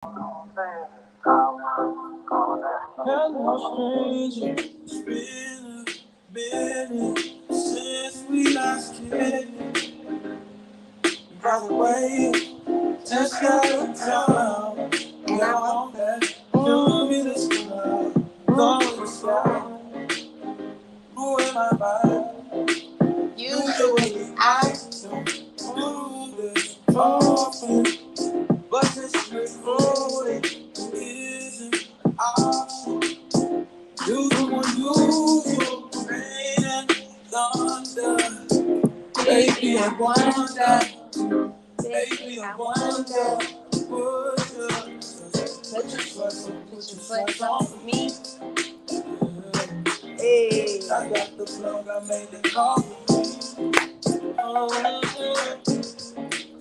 Hello, stranger. It's been a minute since we last kicked. By the way, just got in town. Now I'm back. Doing me this club. Going slow. Who am I by? Usually I don't do this often. But this straightforward isn't an option. You the unusual rain and thunder. Baby, I wonder. Baby, I wonder. Would you put your flex on me? Hey, I got the plug, I made the coffee. Oh,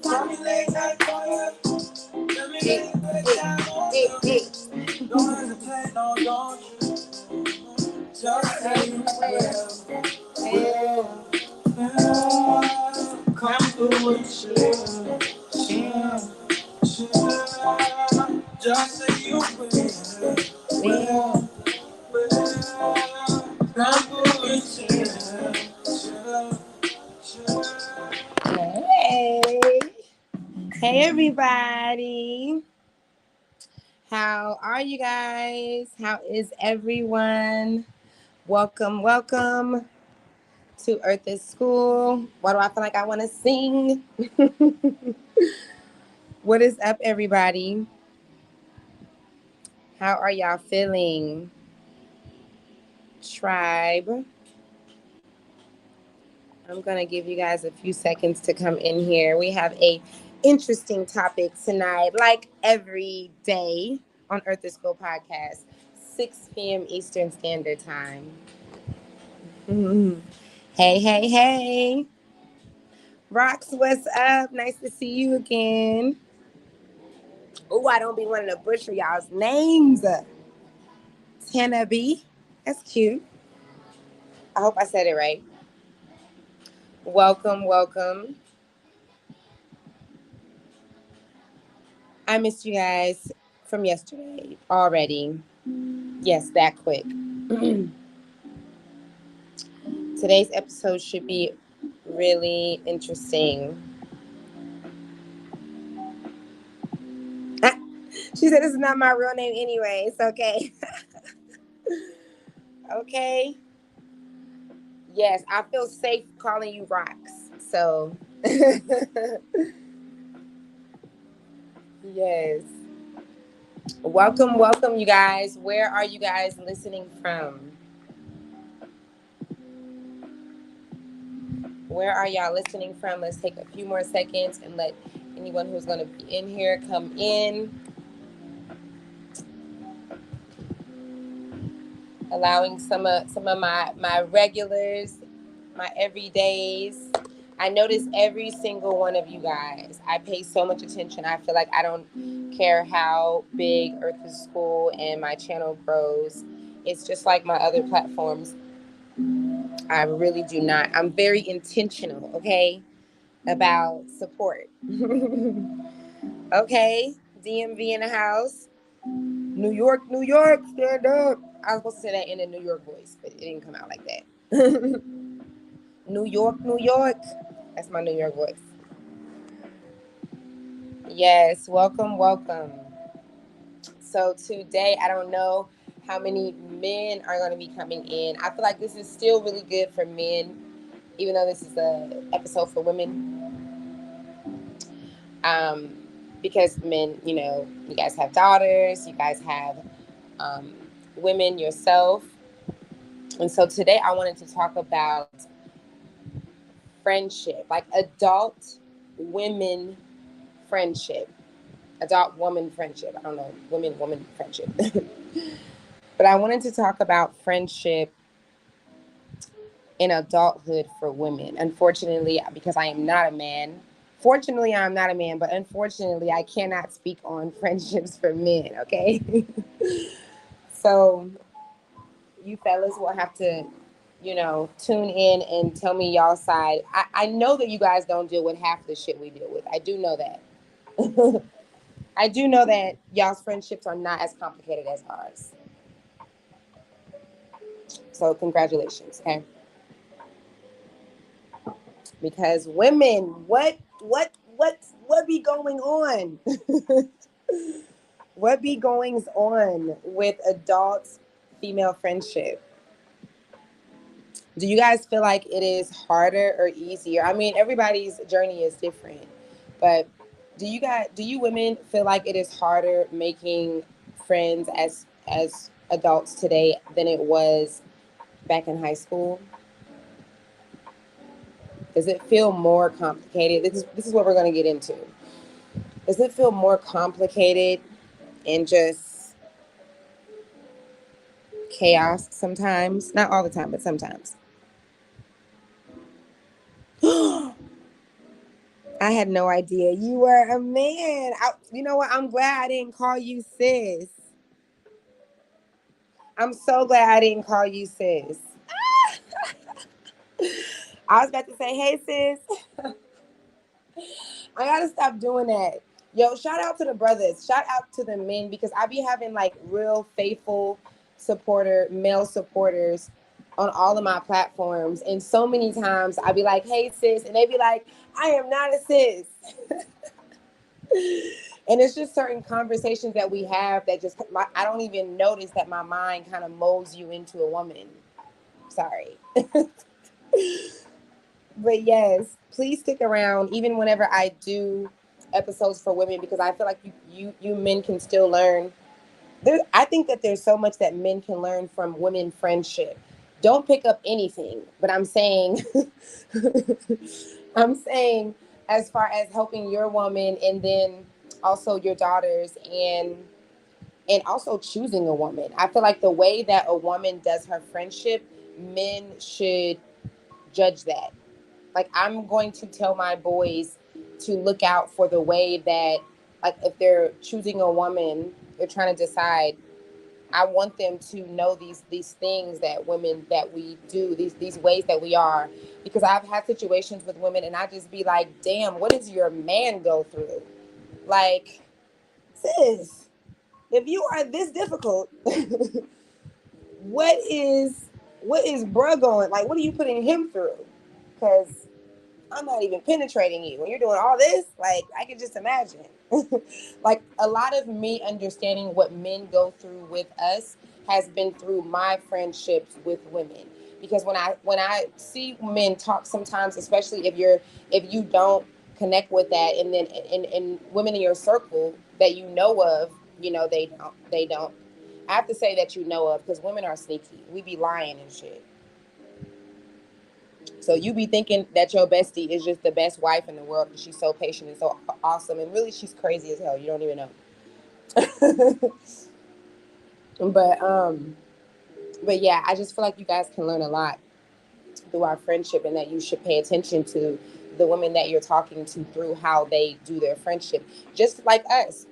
tell me late night fire. Let me get it down on you. Don't hesitate, no, don't you? Just say you will. Come through and chill. Just say you will. Come through and chill. Hey. Hey, everybody. How are you guys? How is everyone? Welcome to Earth is School. Why do I feel like I want to sing? What is up, everybody? How are y'all feeling? Tribe. I'm going to give you guys a few seconds to come in here. We have a interesting topic tonight, like every day on Earth is School podcast, 6 p.m. Eastern Standard Time. Mm-hmm. Hey. Rox, what's up? Nice to see you again. Oh, I don't be wanting to butcher y'all's names. Tana B. That's cute. I hope I said it right. Welcome. I missed you guys from yesterday already. Yes, that quick. Today's episode should be really interesting. She said, this is not my real name anyway. It's okay. Okay. Yes, I feel safe calling you Rox. So, yes. Welcome, you guys. Where are you guys listening from? Where are y'all listening from? Let's take a few more seconds and let anyone who's going to be in here come in. Allowing some of my regulars, my everydays. I notice every single one of you guys. I pay so much attention. I feel like I don't care how big Earth is School and my channel grows. It's just like my other platforms. I really do not. I'm very intentional, okay, about support. Okay, DMV in the house. New York, stand up. I was supposed to say that in a New York voice, but it didn't come out like that. New York. That's my New York voice. Yes, welcome. So today, I don't know how many men are going to be coming in. I feel like this is still really good for men, even though this is an episode for women. Because men, you guys have daughters, you guys have women yourself. And so today I wanted to talk about friendship, like adult women friendship, adult woman friendship. I don't know, woman friendship. But I wanted to talk about friendship in adulthood for women. Unfortunately, because I am not a man. Fortunately, I'm not a man, but unfortunately, I cannot speak on friendships for men, okay? So you fellas will have to, tune in and tell me y'all's side. I know that you guys don't deal with half the shit we deal with. I do know that. I do know that y'all's friendships are not as complicated as ours. So congratulations, okay? Because women, what be going on? What be goings on with adult female friendship? Do you guys feel like it is harder or easier? I mean, everybody's journey is different, but do you women feel like it is harder making friends as adults today than it was back in high school? Does it feel more complicated? This is what we're going to get into. Does it feel more complicated and just chaos sometimes? Not all the time, but sometimes. I had no idea you were a man. You know what? I'm glad I didn't call you sis. I'm so glad I didn't call you sis. I was about to say, hey, sis. I gotta stop doing that. Yo, shout out to the brothers. Shout out to the men because I be having like real faithful male supporters on all of my platforms. And so many times I be like, hey, sis. And they be like, I am not a sis. And it's just certain conversations that we have that just, I don't even notice that my mind kind of molds you into a woman. Sorry. But yes, please stick around even whenever I do episodes for women because I feel like you men can still learn. I think that there's so much that men can learn from women friendship. Don't pick up anything, but I'm saying I'm saying as far as helping your woman and then also your daughters and also choosing a woman. I feel like the way that a woman does her friendship, men should judge that. Like I'm going to tell my boys to look out for the way that, like, if they're choosing a woman, they're trying to decide. I want them to know these things that women that we do, these ways that we are, because I've had situations with women and I just be like, damn, what does your man go through? Like, sis, if you are this difficult, what is bruh going? Like, what are you putting him through? Because I'm not even penetrating you. When you're doing all this, like, I can just imagine. Like, a lot of me understanding what men go through with us has been through my friendships with women. Because when I see men talk sometimes, especially if you don't connect with that, and then and women in your circle that you know of, they don't. I have to say that you know of because women are sneaky. We be lying and shit. So you be thinking that your bestie is just the best wife in the world because she's so patient and so awesome, and really she's crazy as hell. You don't even know. but um, but yeah, I just feel like you guys can learn a lot through our friendship, and that you should pay attention to the women that you're talking to through how they do their friendship. Just like us,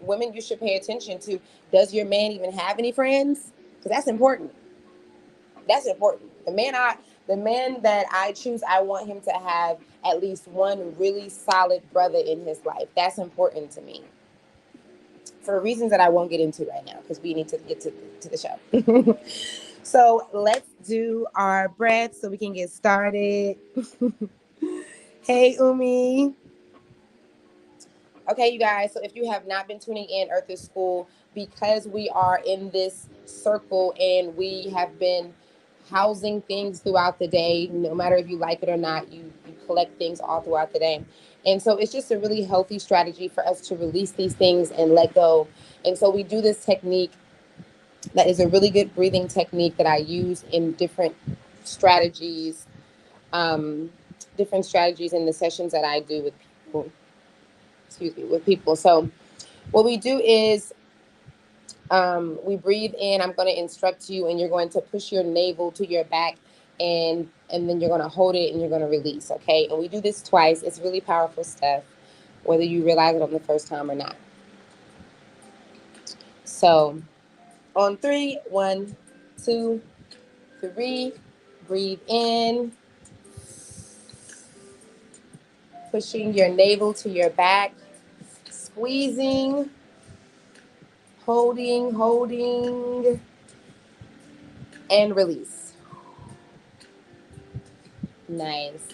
women, you should pay attention to. Does your man even have any friends? Because that's important. That's important. The man that I choose, I want him to have at least one really solid brother in his life. That's important to me for reasons that I won't get into right now because we need to get to the show. So let's do our breath so we can get started. Hey, Umi. Okay, you guys, so if you have not been tuning in Earth is School, because we are in this circle and we have been housing things throughout the day, no matter if you like it or not, you collect things all throughout the day. And so it's just a really healthy strategy for us to release these things and let go. And so we do this technique that is a really good breathing technique that I use in um, different strategies in the sessions that I do with people. Excuse me, with people. So what we do is we breathe in. I'm going to instruct you, and you're going to push your navel to your back, and then you're going to hold it, and you're going to release. Okay, and we do this twice. It's really powerful stuff, whether you realize it on the first time or not. So on three, 1, 2, 3, breathe in, pushing your navel to your back, squeezing Holding, and release. Nice.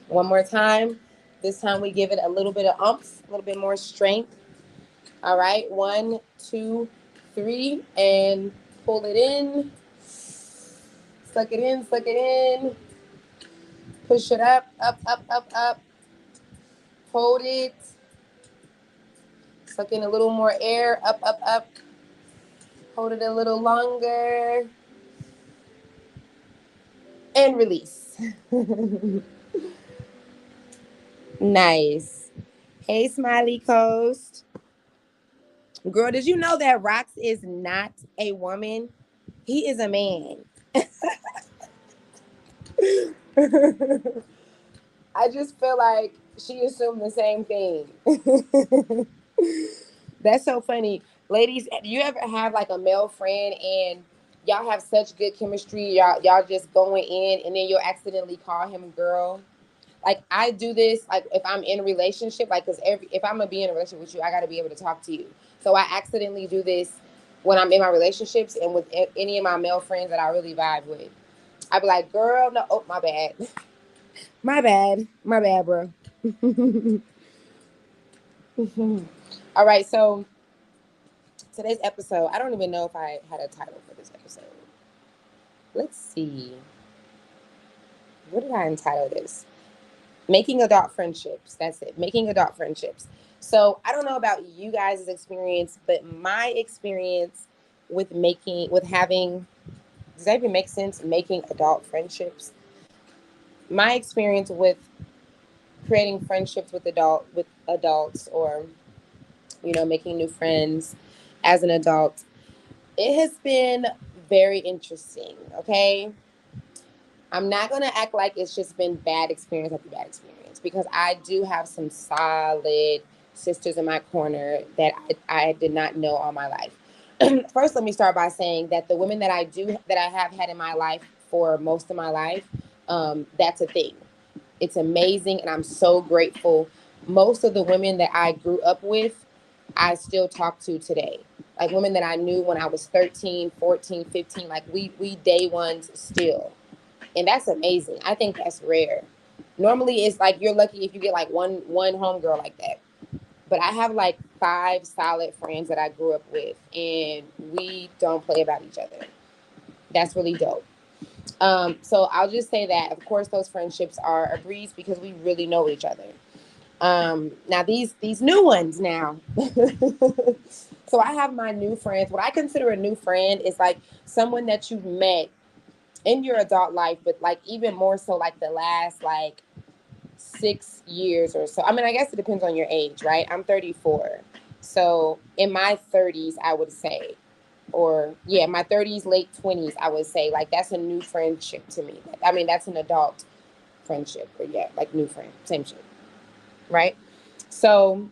One more time. This time we give it a little bit of umph, a little bit more strength. All right. 1, 2, 3, and pull it in. Suck it in, suck it in. Push it up, up, up, up, up. Hold it. Suck in a little more air, up, up, up. Hold it a little longer. And release. Nice. Hey, Smiley Coast. Girl, did you know that Rox is not a woman? He is a man. I just feel like she assumed the same thing. That's so funny. Ladies, do you ever have like a male friend and y'all have such good chemistry, y'all just going in and then you'll accidentally call him girl? Like I do this, like if I'm in a relationship, like because if I'm gonna be in a relationship with you, I gotta be able to talk to you. So I accidentally do this when I'm in my relationships and with any of my male friends that I really vibe with. I'd be like, girl, no, oh my bad. My bad, bro. All right, so today's episode, I don't even know if I had a title for this episode. Let's see. What did I entitle this? Making adult friendships. That's it. Making adult friendships. So I don't know about you guys' experience, but my experience with having, does that even make sense? Making adult friendships. My experience with creating friendships with adults, or making new friends as an adult, it has been very interesting. Okay, I'm not going to act like it's just been bad experience after bad experience, because I do have some solid sisters in my corner that I did not know all my life. First, let me start by saying that the women that I have had in my life for most of my life, that's a thing. It's amazing, and I'm so grateful. Most of the women that I grew up with, I still talk to today. Like women that I knew when I was 13, 14, 15, like we day ones still. And that's amazing. I think that's rare. Normally it's like you're lucky if you get like one homegirl like that. But I have like 5 solid friends that I grew up with, and we don't play about each other. That's really dope. So I'll just say that, of course, those friendships are a breeze because we really know each other. Now these new ones now. So I have my new friends. What I consider a new friend is like someone that you've met in your adult life, but like even more so like the last like 6 years or so. I mean, I guess it depends on your age, right? I'm 34. So in my 30s, I would say, or yeah, my 30s, late 20s, I would say, like that's a new friendship to me. I mean, that's an adult friendship, or yeah, like new friend, same shit, right? So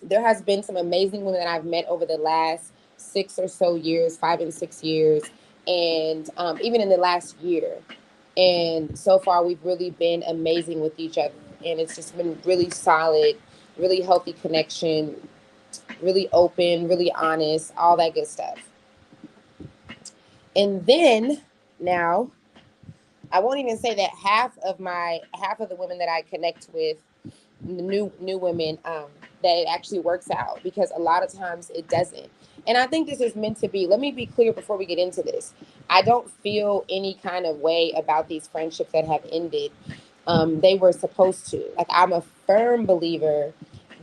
there has been some amazing women that I've met over the last 6 or so years, 5 and 6 years, and even in the last year. And so far, we've really been amazing with each other, and it's just been really solid, really healthy connection, really open, really honest, all that good stuff. And then now, I won't even say that half of the women that I connect with, new women, that it actually works out, because a lot of times it doesn't. And I think this is meant to be. Let me be clear before we get into this. I don't feel any kind of way about these friendships that have ended. They were supposed to. Like, I'm a firm believer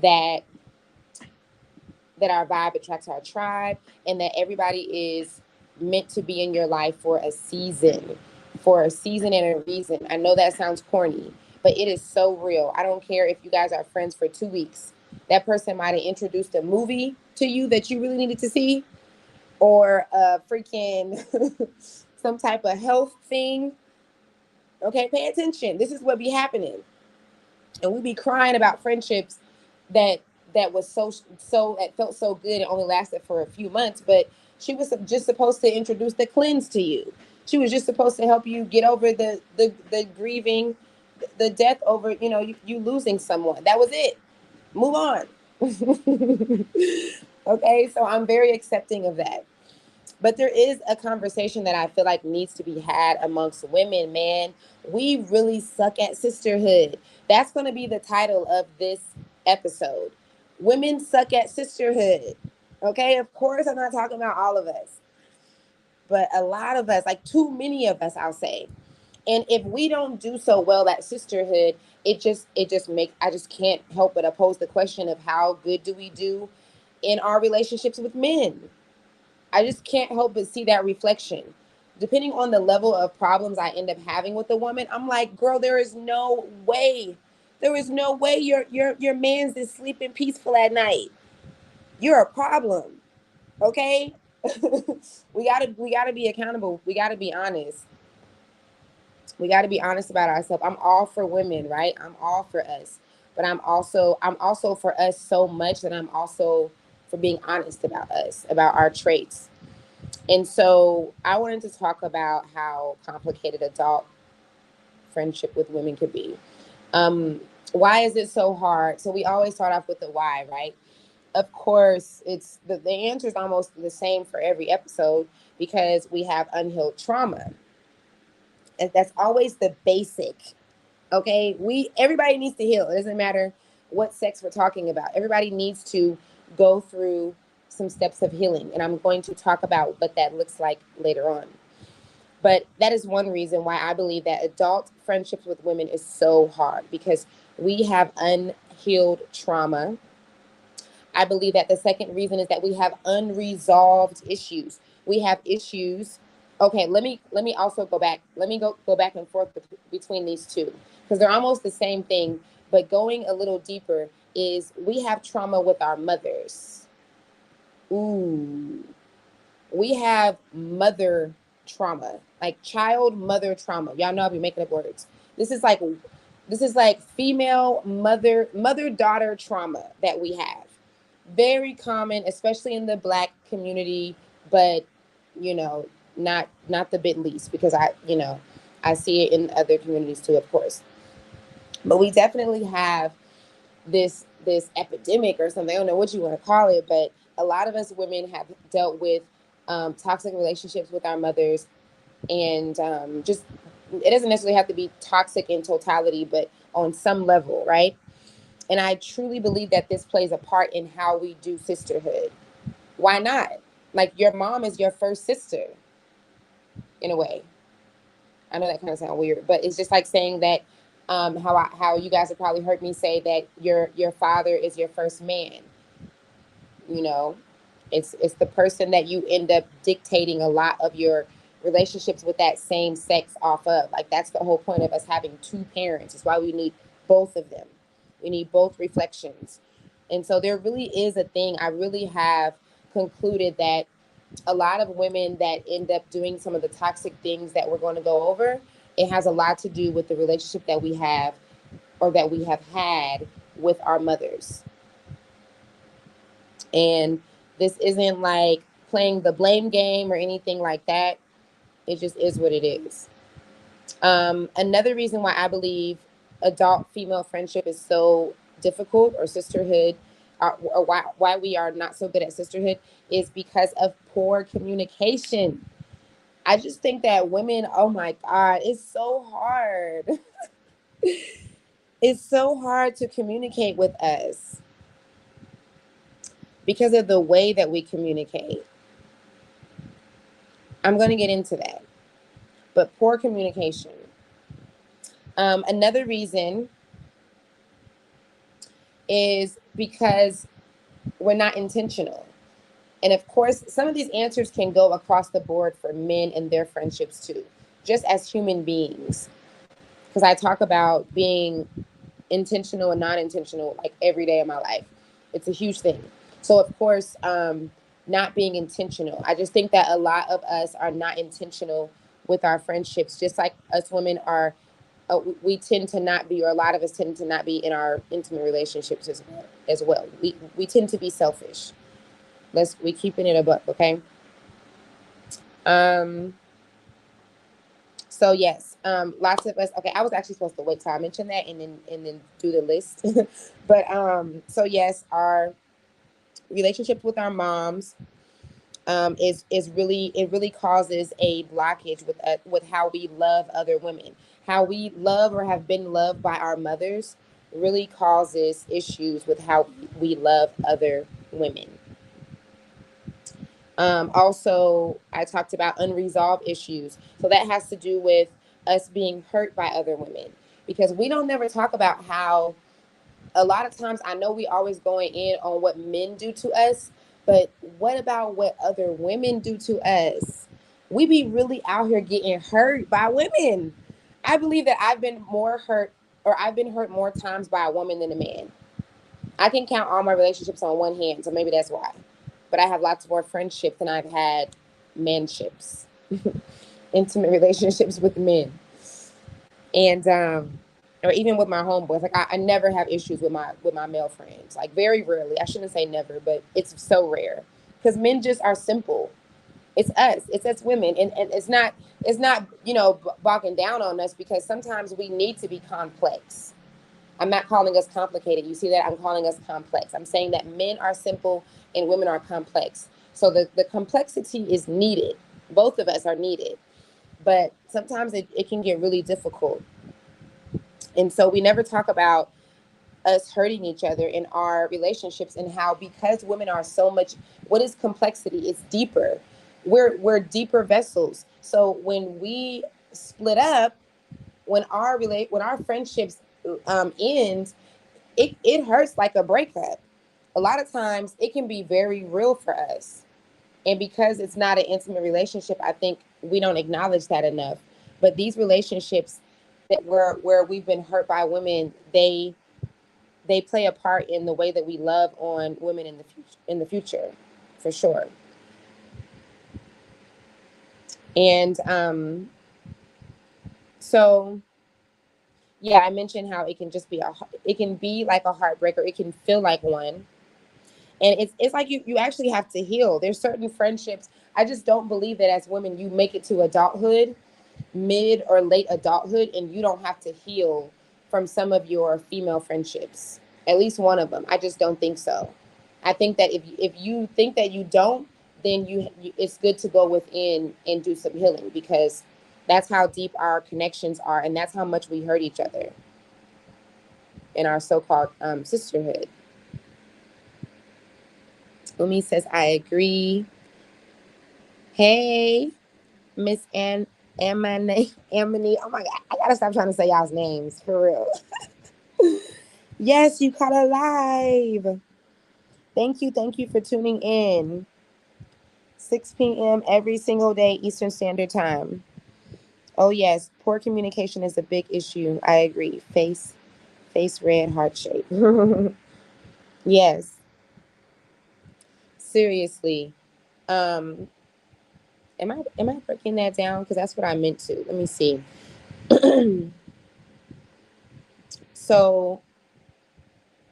that our vibe attracts our tribe, and that everybody is meant to be in your life for a season and a reason. I know that sounds corny, but it is so real. I don't care if you guys are friends for 2 weeks. That person might have introduced a movie to you that you really needed to see, or a freaking some type of health thing. Okay, pay attention. This is what be happening. And we be crying about friendships that was that felt so good and only lasted for a few months, but she was just supposed to introduce the cleanse to you. She was just supposed to help you get over the grieving, the death over, you losing someone. That was it. Move on. Okay, so I'm very accepting of that. But there is a conversation that I feel like needs to be had amongst women, man. We really suck at sisterhood. That's going to be the title of this episode. Women suck at sisterhood. Okay, of course, I'm not talking about all of us, but a lot of us, like too many of us, I'll say. And if we don't do so well at sisterhood, it just makes, I just can't help but oppose the question of how good do we do in our relationships with men. I just can't help but see that reflection. Depending on the level of problems I end up having with a woman, I'm like, girl, there is no way. There is no way your man's is sleeping peaceful at night. You're a problem. Okay? we gotta be accountable. We gotta be honest. We gotta be honest about ourselves. I'm all for women, right? I'm all for us. But I'm also for us so much that I'm also for being honest about us, about our traits. And so I wanted to talk about how complicated adult friendship with women could be. Why is it so hard? So we always start off with the why, right? Of course, it's the answer is almost the same for every episode because we have unhealed trauma. And that's always the basic. Okay, we everybody needs to heal. It doesn't matter what sex we're talking about. Everybody needs to go through some steps of healing, and I'm going to talk about what that looks like later on. But that is one reason why I believe that adult friendships with women is so hard because we have unhealed trauma. I believe that the second reason is that we have unresolved issues. We have issues. Okay, let me also go back. Let me go back and forth between these two because they're almost the same thing, but going a little deeper is we have trauma with our mothers. Ooh, we have mother trauma, like child mother trauma. Y'all know I'll be making up words. This is like this is like female mother daughter trauma that we have. Very common, especially in the Black community, but you know, not the bit least because I see it in other communities too, of course. But we definitely have this epidemic or something. I don't know what you want to call it, but a lot of us women have dealt with toxic relationships with our mothers, and just it doesn't necessarily have to be toxic in totality, but on some level, right? And I truly believe that this plays a part in how we do sisterhood. Why not? Like your mom is your first sister in a way. I know that kind of sounds weird, but it's just like saying that how you guys have probably heard me say that your father is your first man. You know, it's the person that you end up dictating a lot of your relationships with that same sex off of. Like that's the whole point of us having two parents. It's why we need both of them. We need both reflections. And so there really is a thing. I really have concluded that a lot of women that end up doing some of the toxic things that we're going to go over, it has a lot to do with the relationship that we have or that we have had with our mothers. And this isn't like playing the blame game or anything like that. It just is what it is. Another reason why I believe adult female friendship is so difficult or sisterhood, or why we are not so good at sisterhood, is because of poor communication. I just think that women, oh my God, it's so hard. It's so hard to communicate with us because of the way that we communicate. I'm going to get into that. But poor communication. Another reason is because we're not intentional. And of course, some of these answers can go across the board for men and their friendships too, just as human beings. Because I talk about being intentional and non-intentional like every day of my life. It's a huge thing. So of course, not being intentional. I just think that a lot of us are not intentional with our friendships, just like us women are. We tend to not be, or a lot of us tend to not be in our intimate relationships as well. We tend to be selfish. We keeping it a buck, okay? Um, So yes, lots of us. Okay, I was actually supposed to wait till I mention that and then do the list. But so yes, our relationships with our moms is really, it really causes a blockage with how we love other women. How we love or have been loved by our mothers really causes issues with how we love other women. Also, I talked about unresolved issues. So that has to do with us being hurt by other women, because we don't never talk about how a lot of times, I know we always going in on what men do to us, but what about what other women do to us? We be really out here getting hurt by women. I believe that I've been more hurt, or I've been hurt more times by a woman than a man. I can count all my relationships on one hand, so maybe that's why. But I have lots more friendships than I've had manships, intimate relationships with men. And or even with my homeboys, like I never have issues with my male friends, like very rarely. I shouldn't say never, but it's so rare, because men just are simple. It's us women, and it's not bogging down on us, because sometimes we need to be complex. I'm not calling us complicated, you see that? I'm calling us complex. I'm saying that men are simple and women are complex, so the complexity is needed. Both of us are needed, but sometimes it can get really difficult. And so we never talk about us hurting each other in our relationships, and how, because women are so much, what is complexity? It's deeper. We're deeper vessels. So when we split up, when our friendships end, it hurts like a breakup. A lot of times it can be very real for us. And because it's not an intimate relationship, I think we don't acknowledge that enough. But these relationships that where we've been hurt by women, they play a part in the way that we love on women in the future, for sure. And so yeah, I mentioned how it can just be it can be like a heartbreaker. It can feel like one. And it's like you actually have to heal. There's certain friendships. I just don't believe that as women you make it to adulthood, mid or late adulthood, and you don't have to heal from some of your female friendships. At least one of them. I just don't think so. I think that if you think that you don't, then it's good to go within and do some healing, because that's how deep our connections are, and that's how much we hurt each other in our so-called sisterhood. Umi says, I agree. Hey, Miss Amani. Oh my God, I gotta stop trying to say y'all's names for real. Yes, you caught a live. Thank you for tuning in. 6 p.m. every single day, Eastern Standard Time. Oh yes, poor communication is a big issue. I agree. Face red, heart shape. Yes, seriously. Um, am I breaking that down? Because that's what I meant to. Let me see. So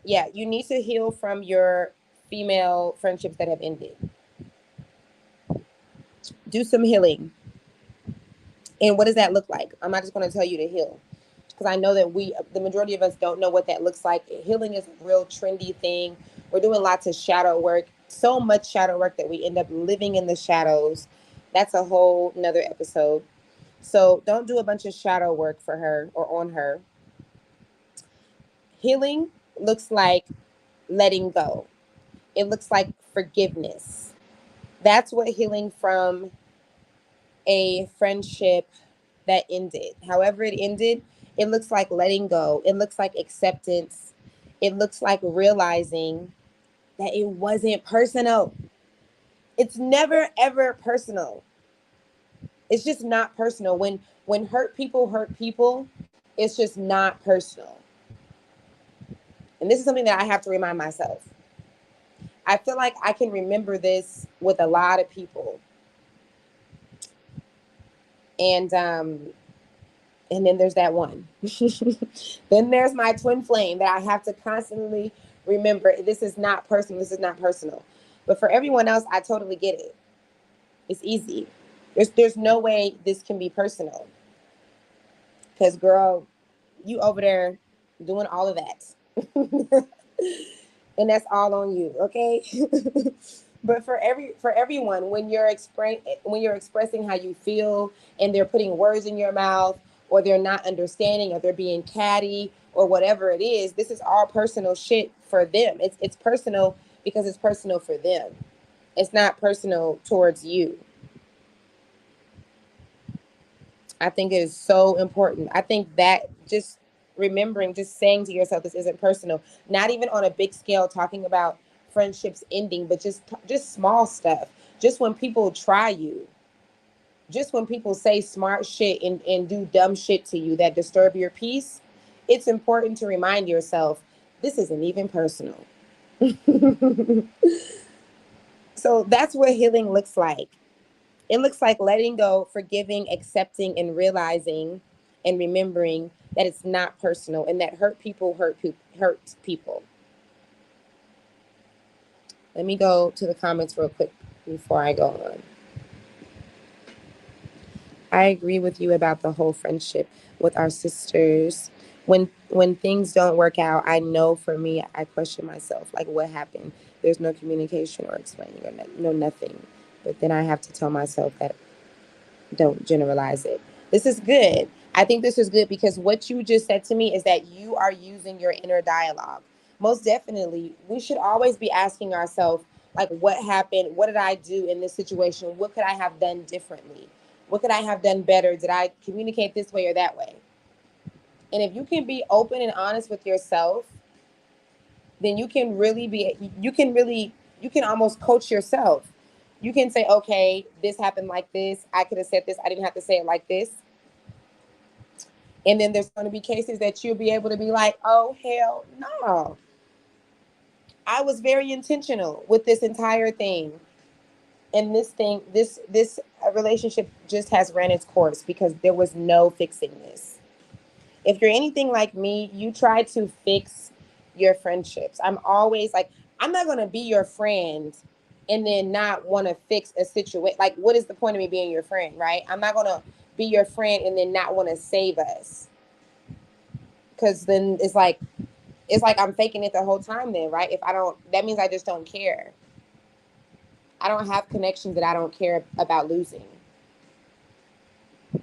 yeah, you need to heal from your female friendships that have ended. Do some healing. And what does that look like? I'm not just going to tell you to heal, because I know that the majority of us don't know what that looks like. Healing is a real trendy thing. We're doing lots of shadow work, so much shadow work that we end up living in the shadows. That's a whole nother episode. So don't do a bunch of shadow work for her or on her. Healing looks like letting go. It looks like forgiveness. That's what healing from a friendship that ended, however it ended, it looks like letting go. It looks like acceptance. It looks like realizing that it wasn't personal. It's never ever personal. It's just not personal. When hurt people, it's just not personal. And this is something that I have to remind myself. I feel like I can remember this with a lot of people. And then there's that one. Then there's my twin flame that I have to constantly remember. This is not personal. This is not personal. But for everyone else, I totally get it. It's easy. There's no way this can be personal. Because girl, you over there doing all of that. and that's all on you, okay? But for everyone, when you're expressing how you feel and they're putting words in your mouth, or they're not understanding, or they're being catty, or whatever it is, this is all personal shit for them. It's personal because it's personal for them. It's not personal towards you. I think it is so important. I think that just remembering, just saying to yourself, this isn't personal. Not even on a big scale, talking about friendships ending, but just small stuff. Just when people try you, just when people say smart shit and do dumb shit to you that disturb your peace, it's important to remind yourself, this isn't even personal. So that's what healing looks like. It looks like letting go, forgiving, accepting, and realizing and remembering that it's not personal, and that hurt people. Let me go to the comments real quick before I go on. I agree with you about the whole friendship with our sisters. When things don't work out, I know for me, I question myself, like, what happened? There's no communication or explaining, or no nothing. But then I have to tell myself that don't generalize it. This is good. I think this is good because what you just said to me is that you are using your inner dialogue. Most definitely, we should always be asking ourselves, like, what happened? What did I do in this situation? What could I have done differently? What could I have done better? Did I communicate this way or that way? And if you can be open and honest with yourself, then you can almost coach yourself. You can say, okay, this happened like this. I could have said this. I didn't have to say it like this. And then there's going to be cases that you'll be able to be like, oh, hell no. I was very intentional with this entire thing. And this relationship just has ran its course because there was no fixing this. If you're anything like me, you try to fix your friendships. I'm always like, I'm not going to be your friend and then not want to fix a situation. Like, what is the point of me being your friend, right? I'm not going to be your friend and then not want to save us. Because then it's like I'm faking it the whole time then, right? If I don't, that means I just don't care. I don't have connections that I don't care about losing.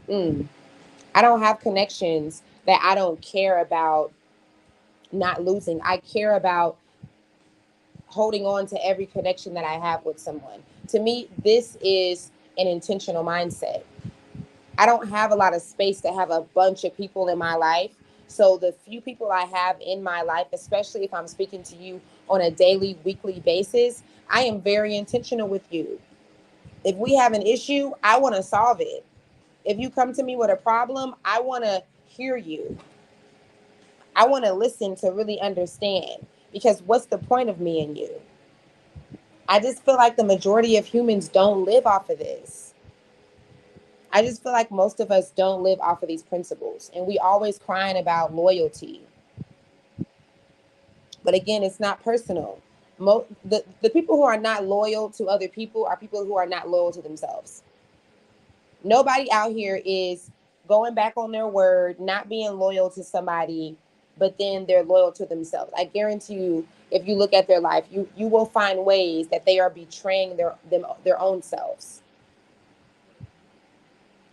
Mm. I don't have connections that I don't care about not losing. I care about holding on to every connection that I have with someone. To me, this is an intentional mindset. I don't have a lot of space to have a bunch of people in my life. So the few people I have in my life, especially if I'm speaking to you on a daily, weekly basis, I am very intentional with you. If we have an issue, I want to solve it. If you come to me with a problem, I want to hear you. I want to listen to really understand, because what's the point of me and you? I just feel like the majority of humans don't live off of this. I just feel like most of us don't live off of these principles, and we always crying about loyalty. But again, it's not personal. The people who are not loyal to other people are people who are not loyal to themselves. Nobody out here is going back on their word, not being loyal to somebody, but then they're loyal to themselves. I guarantee you, if you look at their life, you will find ways that they are betraying their own selves.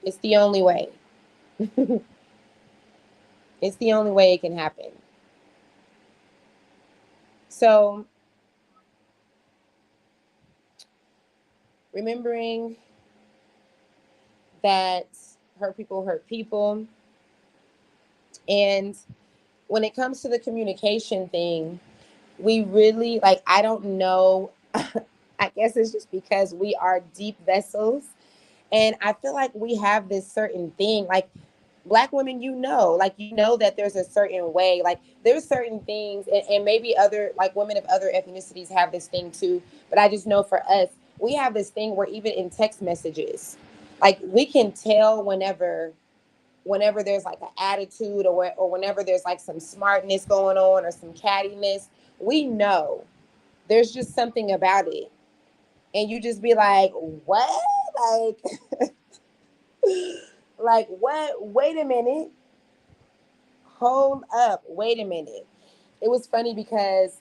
It's the only way. It's the only way it can happen. So remembering that hurt people. And when it comes to the communication thing, we really, like, I don't know. I guess it's just because we are deep vessels. And I feel like we have this certain thing, like Black women, like, that there's a certain way, like there's certain things, and maybe other, like, women of other ethnicities have this thing too. But I just know for us, we have this thing where even in text messages, like, we can tell whenever there's like an attitude, or whenever there's like some smartness going on or some cattiness. We know there's just something about it. And you just be like, what? Like, like, what? Wait a minute. Hold up. Wait a minute. It was funny because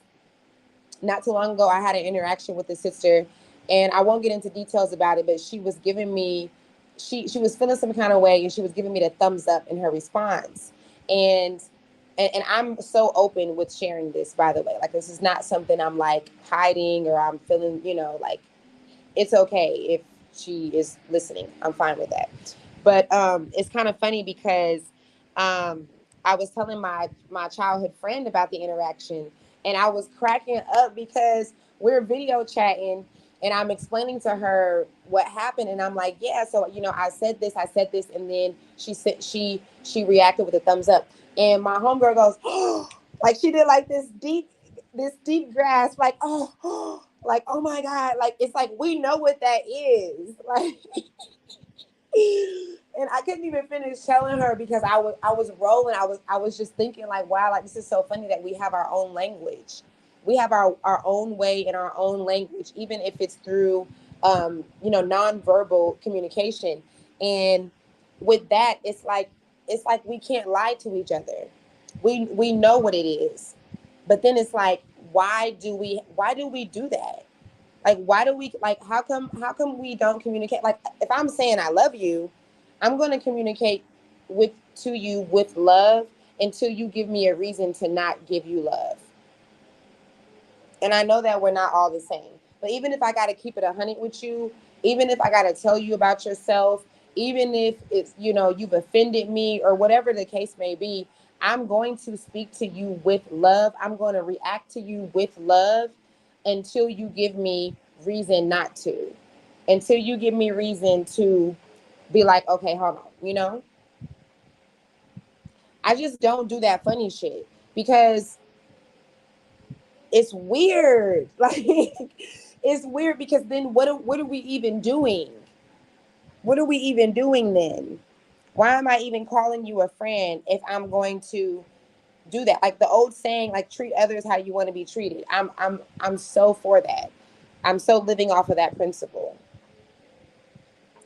not too long ago, I had an interaction with a sister, and I won't get into details about it, but she was giving me, she was feeling some kind of way, and she was giving me the thumbs up in her response. And and I'm so open with sharing this, by the way. Like, this is not something I'm like hiding, or I'm feeling, like, it's okay if she is listening. I'm fine with that. But it's kind of funny because I was telling my childhood friend about the interaction, and I was cracking up because we're video chatting, and I'm explaining to her what happened, and I'm like, yeah, so I said this, and then she said she reacted with a thumbs up, and my homegirl goes, oh, like she did like this deep grasp, like, oh, like, oh my God, like, it's like we know what that is, like. And I couldn't even finish telling her because I was rolling. I was just thinking, like, wow, like, this is so funny that we have our own language. We have our own way in our own language, even if it's through nonverbal communication. And with that, it's like we can't lie to each other. We know what it is. But then it's like, why do we do that? Like, why do we, like, how come we don't communicate? Like, if I'm saying I love you, I'm going to communicate with to you with love until you give me a reason to not give you love. And I know that we're not all the same. But even if I got to keep it 100 with you, even if I got to tell you about yourself, even if it's, you've offended me or whatever the case may be, I'm going to speak to you with love. I'm going to react to you with love until you give me reason not to. Until you give me reason to be like, okay, hold on, I just don't do that funny shit because it's weird. Like, it's weird because then what are we even doing? What are we even doing then? Why am I even calling you a friend if I'm going to do that? Like the old saying, like, treat others how you want to be treated. I'm so for that. I'm so living off of that principle.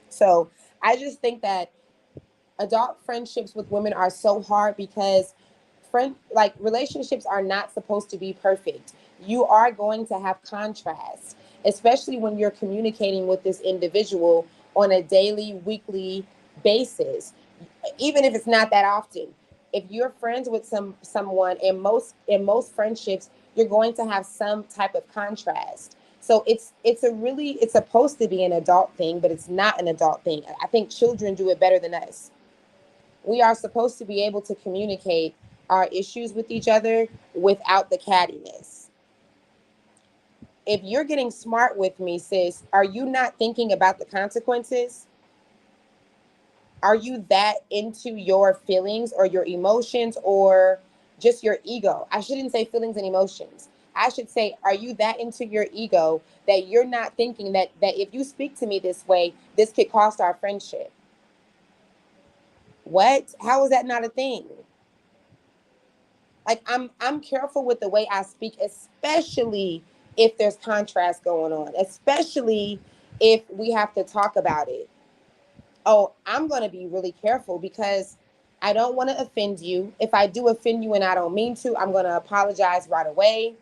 So I just think that adult friendships with women are so hard because relationships are not supposed to be perfect. You are going to have contrast, especially when you're communicating with this individual on a daily, weekly basis, even if it's not that often. If you're friends with someone, in most friendships, you're going to have some type of contrast. So it's supposed to be an adult thing, but it's not an adult thing. I think children do it better than us. We are supposed to be able to communicate our issues with each other without the cattiness. If you're getting smart with me, sis, are you not thinking about the consequences? Are you that into your feelings or your emotions or just your ego? I shouldn't say feelings and emotions. I should say, are you that into your ego that you're not thinking that if you speak to me this way, this could cost our friendship? What? How is that not a thing? Like, I'm careful with the way I speak, especially if there's contrast going on, especially if we have to talk about it. Oh, I'm going to be really careful because I don't want to offend you. If I do offend you and I don't mean to, I'm going to apologize right away.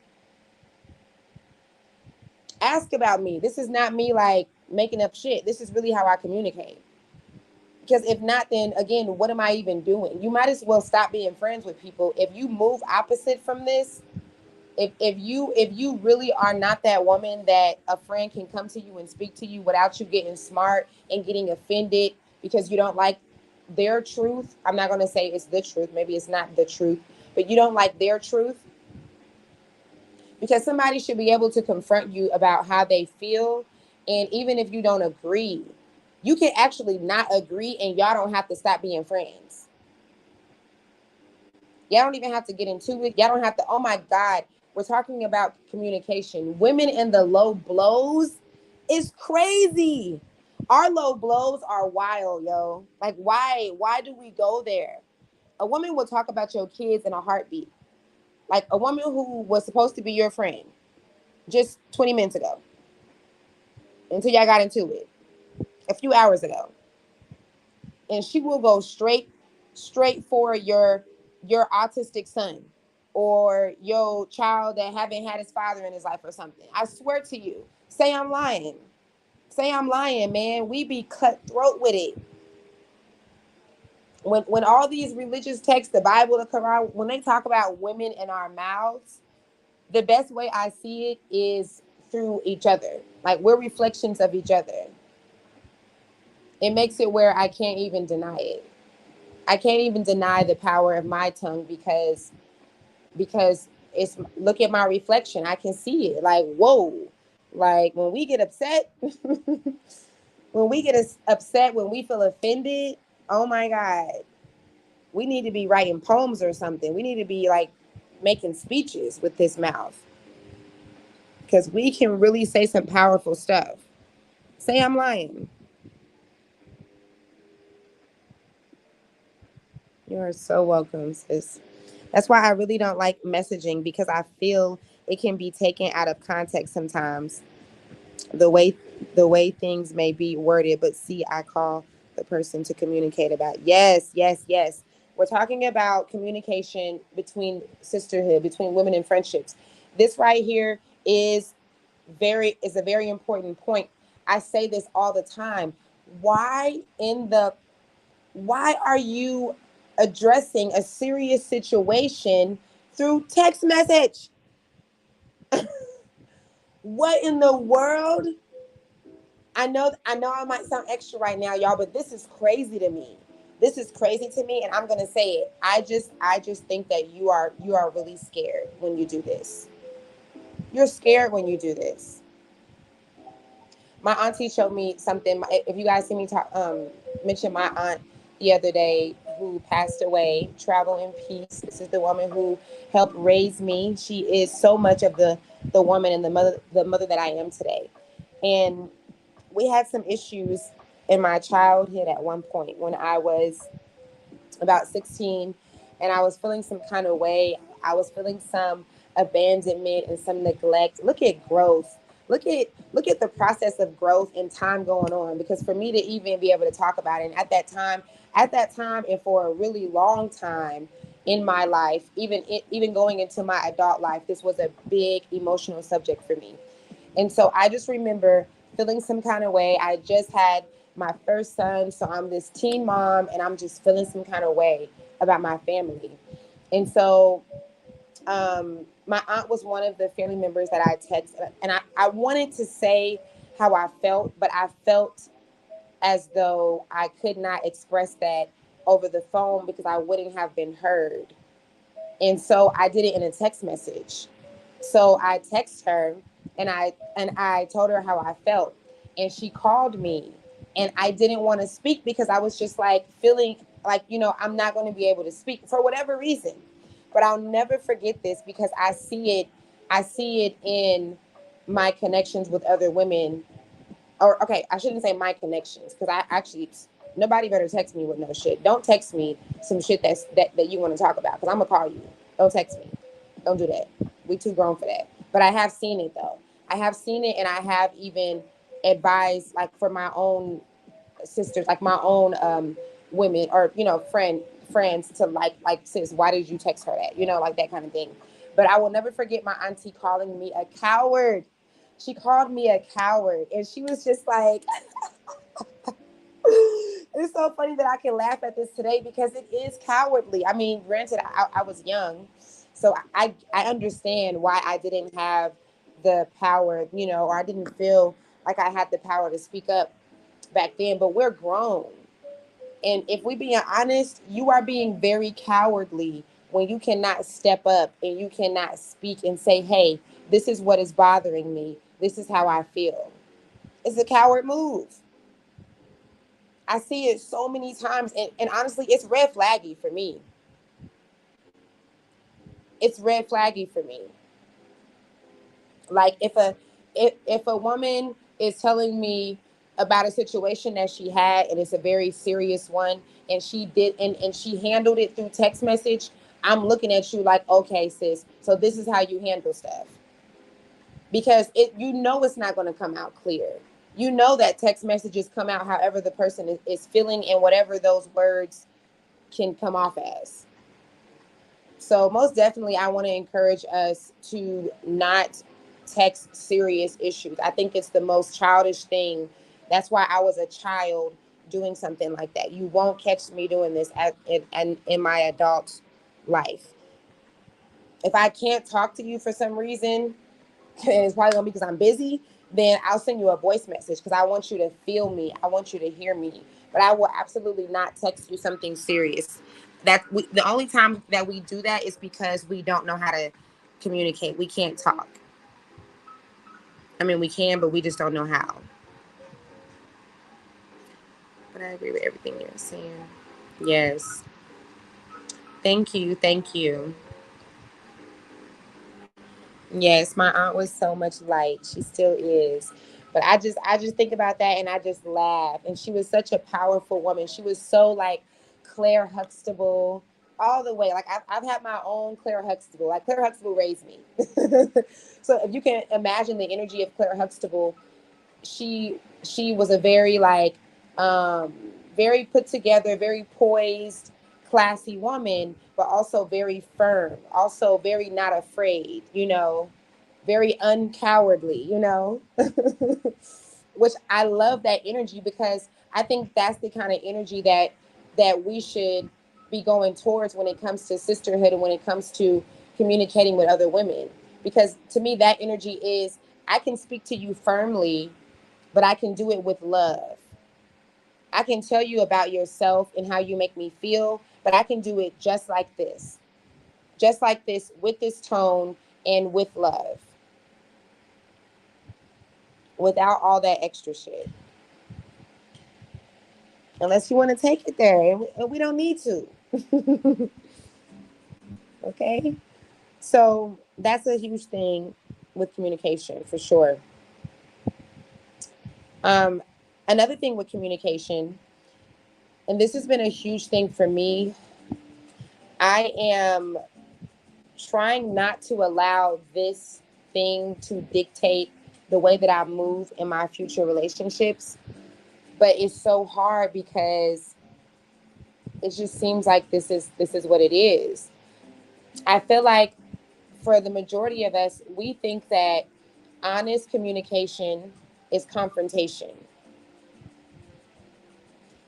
Ask about me. This is not me like making up shit. This is really how I communicate. Because if not, then again, what am I even doing? You might as well stop being friends with people. If you move opposite from this, if you really are not that woman that a friend can come to you and speak to you without you getting smart and getting offended because you don't like their truth. I'm not going to say it's the truth. Maybe it's not the truth, but you don't like their truth, because somebody should be able to confront you about how they feel. And even if you don't agree, you can actually not agree and y'all don't have to stop being friends. Y'all don't even have to get into it. Y'all don't have to, oh my God, we're talking about communication. Women in the low blows is crazy. Our low blows are wild, yo. Like, why do we go there? A woman will talk about your kids in a heartbeat. Like a woman who was supposed to be your friend just 20 minutes ago until y'all got into it a few hours ago. And she will go straight for your autistic son. or your child that haven't had his father in his life or something. I swear to you, say I'm lying. Say I'm lying, man. We be cutthroat with it. When all these religious texts, the Bible, the Quran, when they talk about women in our mouths, the best way I see it is through each other. Like, we're reflections of each other. It makes it where I can't even deny it. I can't even deny the power of my tongue because it's, look at my reflection. I can see it. Like, whoa. Like, when we get upset, when we get upset, when we feel offended, oh my God, we need to be writing poems or something. We need to be like making speeches with this mouth, because we can really say some powerful stuff. Say I'm lying. You are so welcome, sis. That's why I really don't like messaging, because I feel it can be taken out of context sometimes. The way things may be worded, but see, I call the person to communicate about. Yes, yes, yes. We're talking about communication between sisterhood, between women in friendships. This right here is a very important point. I say this all the time. Why are you addressing a serious situation through text message? What in the world? I know I might sound extra right now, y'all, but this is crazy to me. This is crazy to me, and I'm gonna say it. I just think that you are really scared when you do this. You're scared when you do this. My auntie showed me something. If you guys see me talk, mention my aunt the other day who passed away. Travel in peace. This is the woman who helped raise me. She is so much of the woman and the mother that I am today. And we had some issues in my childhood at one point when I was about 16, and I was feeling some kind of way. I was feeling some abandonment and some neglect. Look at growth. Look at the process of growth and time going on, because for me to even be able to talk about it, and at that time and for a really long time in my life, even going into my adult life, this was a big emotional subject for me. And so I just remember feeling some kind of way. I just had my first son, so I'm this teen mom, and I'm just feeling some kind of way about my family. And so my aunt was one of the family members that I texted, and I wanted to say how I felt, but I felt as though I could not express that over the phone because I wouldn't have been heard. And so I did it in a text message. So I texted her, and I told her how I felt, and she called me, and I didn't want to speak because I was just like feeling like, I'm not going to be able to speak for whatever reason. But I'll never forget this because I see it in my connections with other women. Or okay, I shouldn't say my connections, because I actually, nobody better text me with no shit. Don't text me some shit that you want to talk about, because I'm gonna call you. Don't text me. Don't do that. We too grown for that. But I have seen it though. I have seen it, and I have even advised, like, for my own sisters, like my own women, or friends, to like, sis, why did you text her that? Like that kind of thing. But I will never forget my auntie calling me a coward. She called me a coward, and she was just like, it's so funny that I can laugh at this today because it is cowardly. I mean, granted, I was young, so I understand why I didn't have the power, or I didn't feel like I had the power to speak up back then. But we're grown, and if we being honest, you are being very cowardly when you cannot step up and you cannot speak and say, "Hey, this is what is bothering me. This is how I feel." It's a coward move. I see it so many times, and honestly, it's red flaggy for me. It's red flaggy for me. Like, if a woman is telling me about a situation that she had, and it's a very serious one, and she handled it through text message, I'm looking at you like, okay, sis, so this is how you handle stuff. Because it's not going to come out clear. That text messages come out however the person is feeling, and whatever those words can come off as. So most definitely, I want to encourage us to not text serious issues. I think it's the most childish thing. That's why I was a child doing something like that. You won't catch me doing this in my adult life. If I can't talk to you for some reason, and it's probably gonna be because I'm busy, then I'll send you a voice message because I want you to feel me. I want you to hear me. But I will absolutely not text you something serious. The only time that we do that is because we don't know how to communicate. We can't talk. I mean, we can, but we just don't know how. But I agree with everything you're saying. Yes. Thank you. Thank you. Yes, my aunt was so much light. She still is. But I just think about that and I just laugh. And she was such a powerful woman. She was so like Claire Huxtable all the way. Like I've had my own Claire Huxtable. Like Claire Huxtable raised me. So if you can imagine the energy of Claire Huxtable, she was a very like very put together, very poised, classy woman, but also very firm, also very not afraid, very uncowardly, which I love that energy because I think that's the kind of energy that we should be going towards when it comes to sisterhood and when it comes to communicating with other women. Because to me, that energy is I can speak to you firmly, but I can do it with love. I can tell you about yourself and how you make me feel, but I can do it just like this, with this tone and with love, without all that extra shit. Unless you want to take it there, and we don't need to. Okay? So that's a huge thing with communication for sure. Um, Another thing with communication, and this has been a huge thing for me, I am trying not to allow this thing to dictate the way that I move in my future relationships. But it's so hard because it just seems like this is what it is. I feel like for the majority of us, we think that honest communication is confrontation.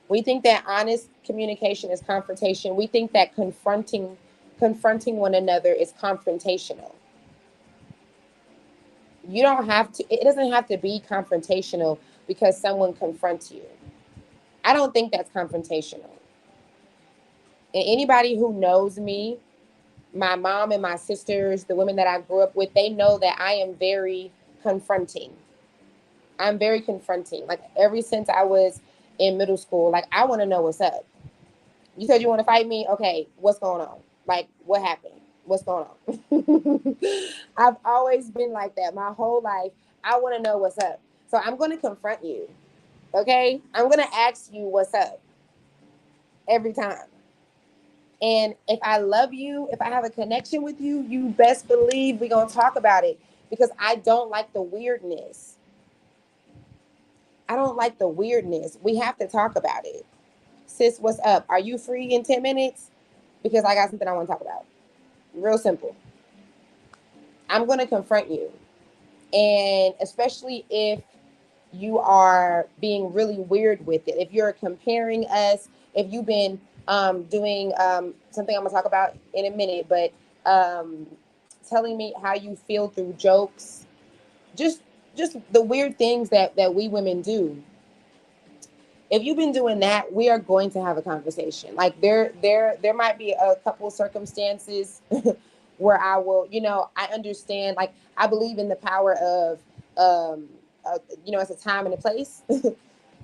We think that honest communication is confrontation. We think that confronting one another is confrontational. You don't have to, it doesn't have to be confrontational because someone confronts you. I don't think that's confrontational. And anybody who knows me, my mom and my sisters, the women that I grew up with, they know that I am very confronting. I'm very confronting. Like ever since I was in middle school, like I want to know what's up. You said you want to fight me? Okay, what's going on? Like what happened? What's going on? I've always been like that my whole life. I want to know what's up. So I'm going to confront you. Okay? I'm going to ask you what's up every time. And if I love you, if I have a connection with you, you best believe we're going to talk about it because I don't like the weirdness. I don't like the weirdness. We have to talk about it. Sis, what's up? Are you free in 10 minutes? Because I got something I want to talk about. Real simple. I'm going to confront you. And especially if you are being really weird with it, if you're comparing us, if you've been doing something I'm going to talk about in a minute, but telling me how you feel through jokes, just just the weird things that we women do. If you've been doing that, we are going to have a conversation. Like there might be a couple of circumstances where I will, I understand. Like I believe in the power of, it's a time and a place.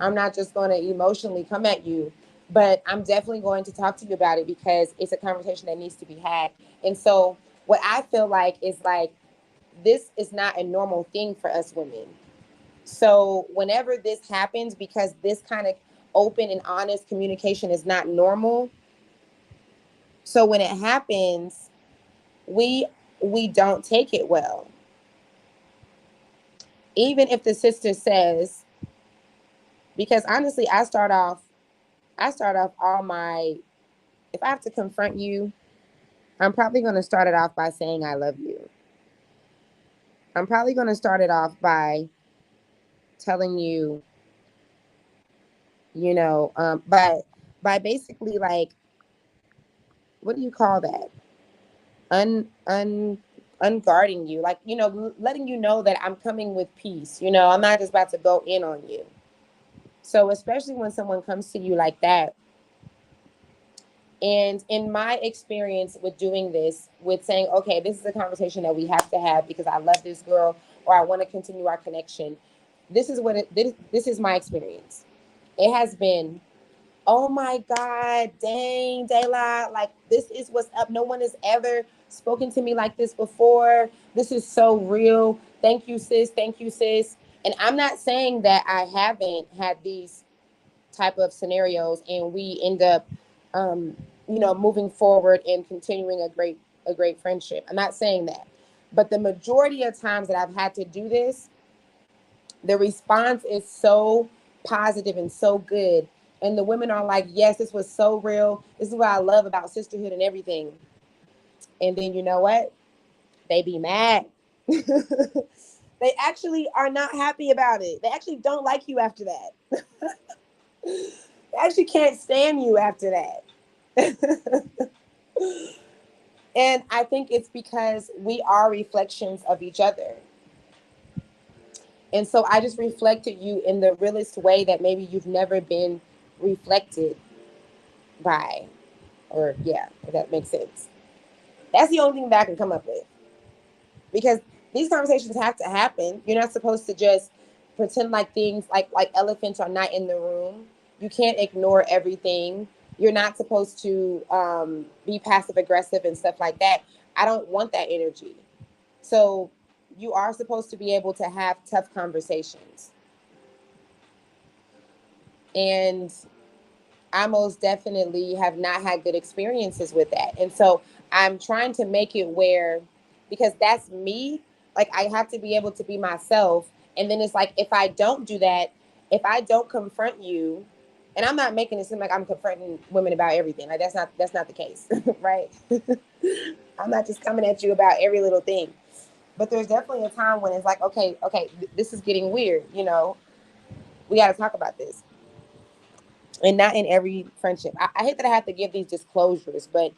I'm not just going to emotionally come at you, but I'm definitely going to talk to you about it because it's a conversation that needs to be had. And so, what I feel like is like this is not a normal thing for us women. So whenever this happens, because this kind of open and honest communication is not normal, so when it happens, we we don't take it well. Even if the sister says, because honestly, I start off all my, if I have to confront you, I'm probably going to start it off by saying I love you. I'm probably going to start it off by telling you, by basically like, what do you call that? Un un Unguarding you, like, letting you know that I'm coming with peace. I'm not just about to go in on you. So especially when someone comes to you like that, and in my experience with doing this, with saying, okay, this is a conversation that we have to have because I love this girl or I want to continue our connection. This is my experience. It has been, oh my God, dang, Dayla, like, this is what's up. No one has ever spoken to me like this before. This is so real. Thank you, sis. Thank you, sis. And I'm not saying that I haven't had these type of scenarios and we end up, um, moving forward and continuing a great friendship. I'm not saying that. But the majority of times that I've had to do this, the response is so positive and so good. And the women are like, yes, this was so real. This is what I love about sisterhood and everything. And then you know what? They be mad. They actually are not happy about it. They actually don't like you after that. They actually can't stand you after that. And I think it's because we are reflections of each other. And so I just reflected you in the realest way that maybe you've never been reflected by. Or, yeah, if that makes sense. That's the only thing that I can come up with. Because these conversations have to happen. You're not supposed to just pretend like things like elephants are not in the room. You can't ignore everything. You're not supposed to be passive aggressive and stuff like that. I don't want that energy. So you are supposed to be able to have tough conversations. And I most definitely have not had good experiences with that. And so I'm trying to make it where, because that's me, like, I have to be able to be myself. And then it's like, if I don't do that, if I don't confront you, and I'm not making it seem like I'm confronting women about everything. Like, that's not the case, right? I'm not just coming at you about every little thing. But there's definitely a time when it's like, okay, this is getting weird. We got to talk about this. And not in every friendship. I hate that I have to give these disclosures, but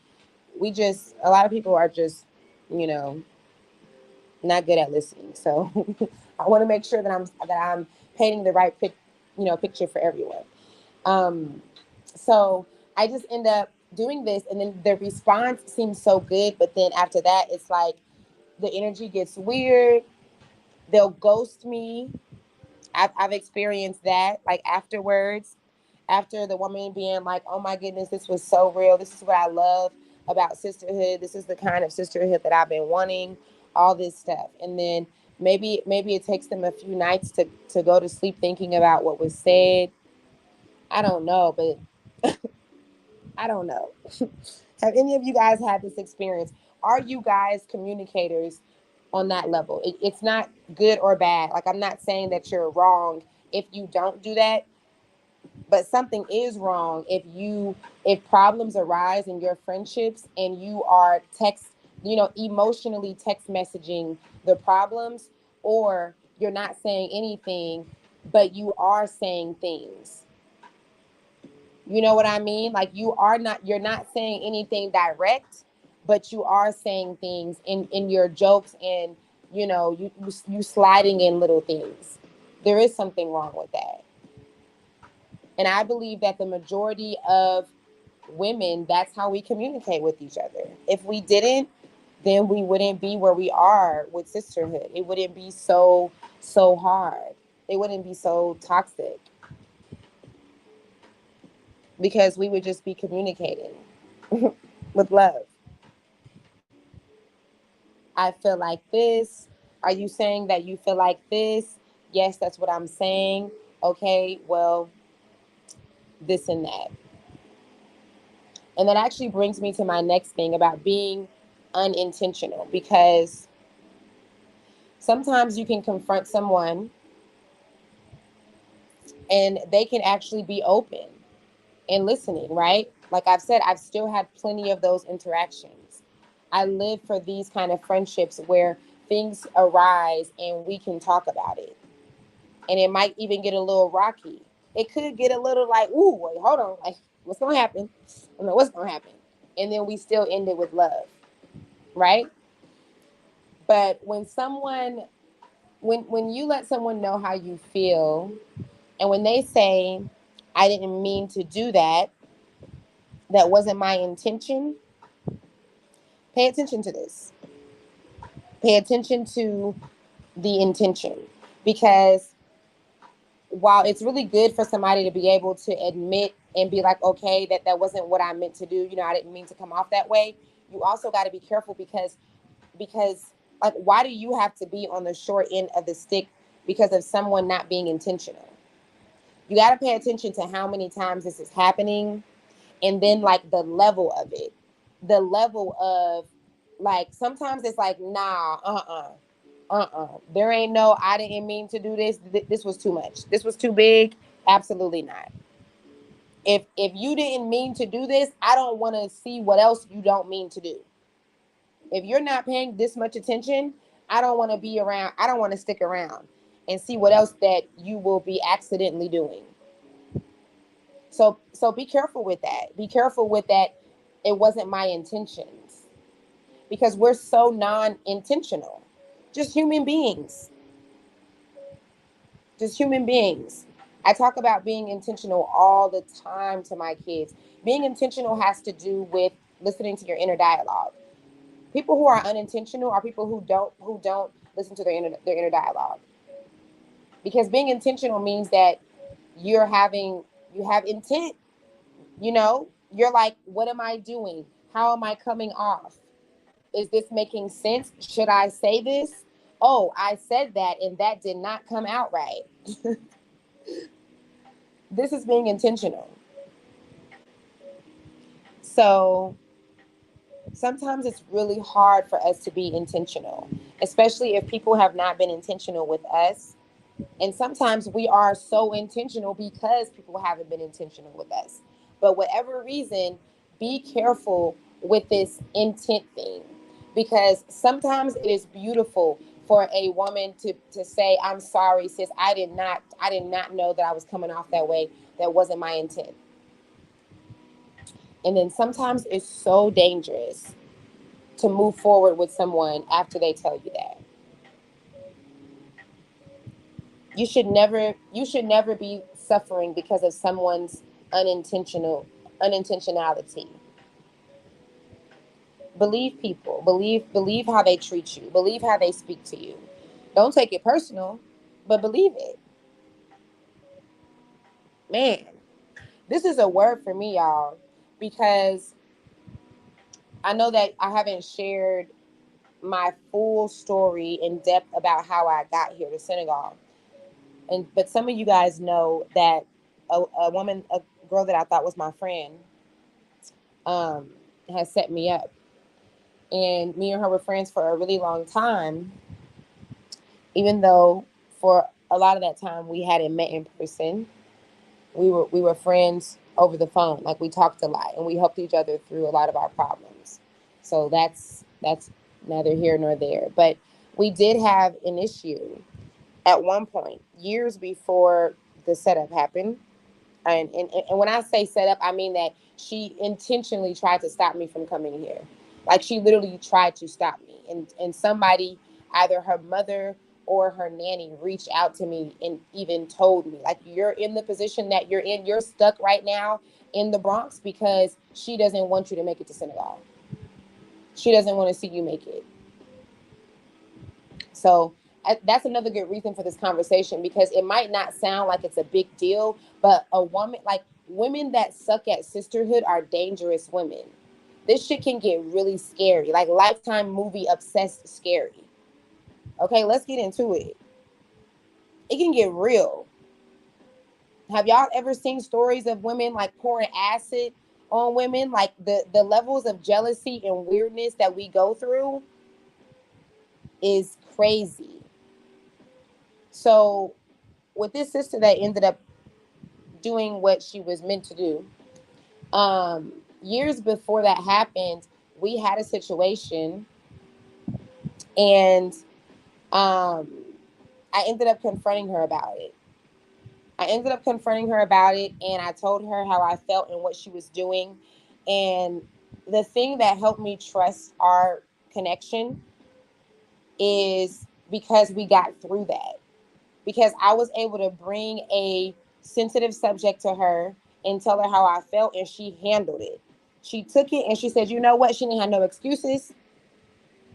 a lot of people are just, you know, not good at listening. So I want to make sure that I'm painting the right picture for everyone. Um, so I just end up doing this, and then the response seems so good, but then after that, it's like the energy gets weird. They'll ghost me. I've experienced that, like, afterwards, after the woman being like, oh my goodness, this was so real. This is what I love about sisterhood. This is the kind of sisterhood that I've been wanting, all this stuff. And then maybe it takes them a few nights to go to sleep thinking about what was said. I don't know, but I don't know. Have any of you guys had this experience? Are you guys communicators on that level? It's not good or bad. Like, I'm not saying that you're wrong if you don't do that, but something is wrong if problems arise in your friendships and you are emotionally text messaging the problems, or you're not saying anything, but you are saying things. You know what I mean? Like, you're not saying anything direct, but you are saying things in your jokes, and you sliding in little things. There is something wrong with that. And I believe that the majority of women, that's how we communicate with each other. If we didn't, then we wouldn't be where we are with sisterhood. It wouldn't be so hard. It wouldn't be so toxic, because we would just be communicating with love. I feel like this. Are you saying that you feel like this? Yes, that's what I'm saying. Okay, well, this and that. And that actually brings me to my next thing about being unintentional, because sometimes you can confront someone and they can actually be open and listening, right? Like I've said, I've still had plenty of those interactions. I live for these kind of friendships where things arise and we can talk about it. And it might even get a little rocky. It could get a little like, ooh, wait, hold on. Like, what's going to happen? I don't know what's going to happen. And then we still end it with love, right? But when you let someone know how you feel, and when they say, I didn't mean to do that, that wasn't my intention, pay attention to this. Pay attention to the intention. Because while it's really good for somebody to be able to admit and be like, okay, that wasn't what I meant to do, I didn't mean to come off that way, you also got to be careful because like, why do you have to be on the short end of the stick because of someone not being intentional? You got to pay attention to how many times this is happening, and then like the level of it, the level of, like, sometimes it's like, nah, there ain't no, I didn't mean to do this. This was too much. This was too big. Absolutely not. If you didn't mean to do this, I don't want to see what else you don't mean to do. If you're not paying this much attention, I don't want to be around. I don't want to stick around and see what else that you will be accidentally doing. So be careful with that. Be careful with that. It wasn't my intentions, because we're so non-intentional. Just human beings. Just human beings. I talk about being intentional all the time to my kids. Being intentional has to do with listening to your inner dialogue. People who are unintentional are people who don't listen to their inner dialogue. Because being intentional means that you have intent. You're like, what am I doing? How am I coming off? Is this making sense? Should I say this? Oh, I said that and that did not come out right. This is being intentional. So sometimes it's really hard for us to be intentional, especially if people have not been intentional with us. And sometimes we are so intentional because people haven't been intentional with us. But whatever reason, be careful with this intent thing, because sometimes it is beautiful for a woman to say, I'm sorry, sis, I did not know that I was coming off that way. That wasn't my intent. And then sometimes it's so dangerous to move forward with someone after they tell you that. You should never be suffering because of someone's unintentionality. Believe people. Believe how they treat you. Believe how they speak to you. Don't take it personal, but believe it. Man, this is a word for me, y'all, because I know that I haven't shared my full story in depth about how I got here to Senegal. But some of you guys know that a girl that I thought was my friend, um, has set me up, and me and her were friends for a really long time. Even though for a lot of that time we hadn't met in person, we were friends over the phone. Like, we talked a lot and we helped each other through a lot of our problems. So that's neither here nor there. But we did have an issue at one point, years before the setup happened. And when I say set up, I mean that she intentionally tried to stop me from coming here. Like, she literally tried to stop me. And somebody, either her mother or her nanny, reached out to me and even told me, like, you're in the position that you're in. You're stuck right now in the Bronx because she doesn't want you to make it to Senegal. She doesn't want to see you make it. So that's another good reason for this conversation, because it might not sound like it's a big deal, but women that suck at sisterhood are dangerous women. This shit can get really scary, like Lifetime movie obsessed scary. Okay, let's get into it. It can get real. Have y'all ever seen stories of women like pouring acid on women? Like, the levels of jealousy and weirdness that we go through is crazy. So with this sister that ended up doing what she was meant to do, years before that happened, we had a situation, and I ended up confronting her about it. And I told her how I felt and what she was doing. And the thing that helped me trust our connection is because we got through that. Because I was able to bring a sensitive subject to her and tell her how I felt, and she handled it. She took it and she said, you know what? She didn't have no excuses.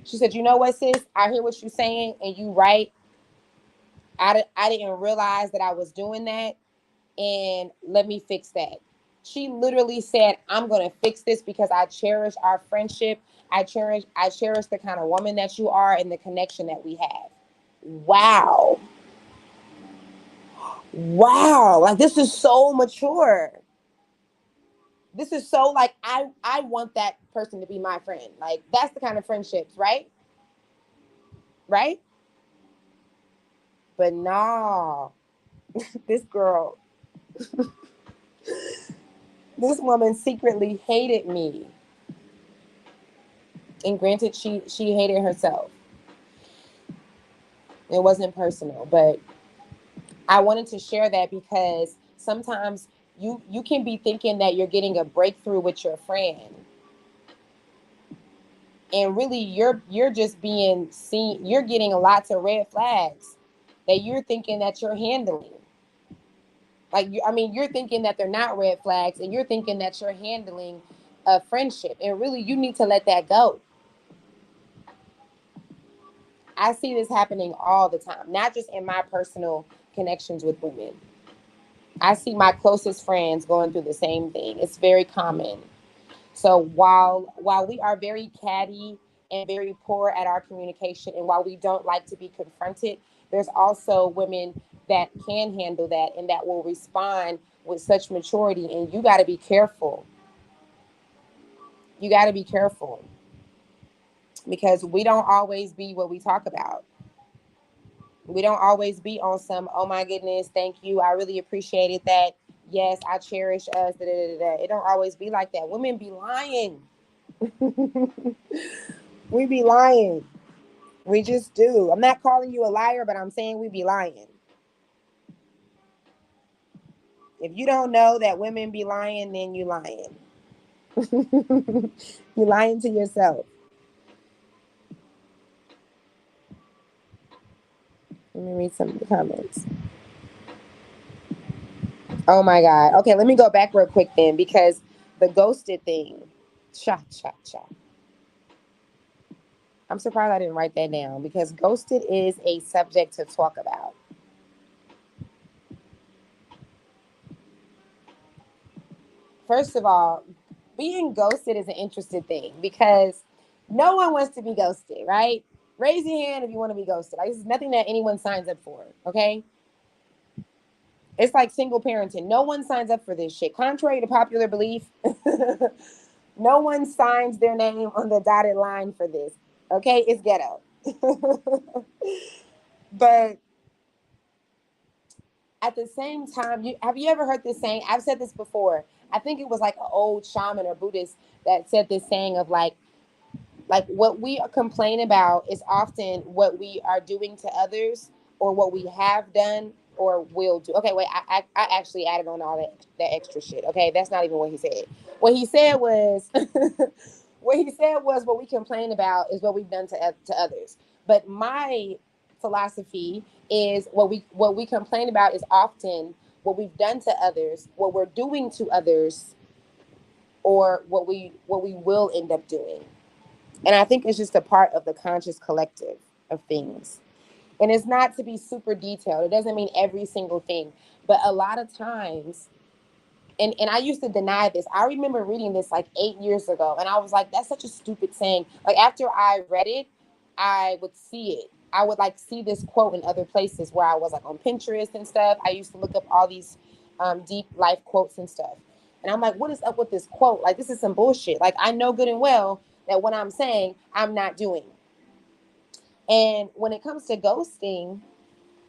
She said, you know what, sis? I hear what you're saying, and you right. I didn't realize that I was doing that, and let me fix that. She literally said, I'm going to fix this because I cherish our friendship. I cherish the kind of woman that you are and the connection that we have. Wow. Wow. Like, this is so mature. This is so, like, I want that person to be my friend. Like, that's the kind of friendships, right? Right? But no, this girl, this woman secretly hated me. And granted, she hated herself. It wasn't personal, but I wanted to share that because sometimes you can be thinking that you're getting a breakthrough with your friend, and really you're just being seen. You're getting lots of red flags that you're thinking that you're handling. You're thinking that they're not red flags, and you're thinking that you're handling a friendship, and really you need to let that go. I see this happening all the time, not just in my personal connections with women. I see my closest friends going through the same thing. It's very common. So while we are very catty and very poor at our communication, and while we don't like to be confronted, there's also women that can handle that and that will respond with such maturity. And you got to be careful. You got to be careful because we don't always be what we talk about. We don't always be on some, oh my goodness, thank you, I really appreciated that. Yes, I cherish us. Da, da, da, da. It don't always be like that. Women be lying. We be lying. We just do. I'm not calling you a liar, but I'm saying we be lying. If you don't know that women be lying, then you lying. You lying to yourself. Let me read some of the comments. Oh my God. Okay, let me go back real quick then because the ghosted thing. Cha cha cha. I'm surprised I didn't write that down because ghosted is a subject to talk about. First of all, being ghosted is an interesting thing because no one wants to be ghosted, right? Raise your hand if you want to be ghosted. Like, this is nothing that anyone signs up for, okay? It's like single parenting. No one signs up for this shit. Contrary to popular belief, no one signs their name on the dotted line for this, okay? It's ghetto. But at the same time, have you ever heard this saying? I've said this before. I think it was like an old shaman or Buddhist that said this saying of like what we complain about is often what we are doing to others or what we have done or will do. Okay, wait, I actually added on all that extra shit. Okay, that's not even what he said. What he said was what we complain about is what we've done to others. But my philosophy is what we complain about is often what we've done to others, what we're doing to others, or what we will end up doing. And I think it's just a part of the conscious collective of things. And it's not to be super detailed. It doesn't mean every single thing. But a lot of times, and I used to deny this. I remember reading this like 8 years ago. And I was like, that's such a stupid saying. Like after I read it, I would see it. I would like see this quote in other places where I was like on Pinterest and stuff. I used to look up all these deep life quotes and stuff. And I'm like, what is up with this quote? Like, this is some bullshit. Like, I know good and well that what I'm saying, I'm not doing. And when it comes to ghosting,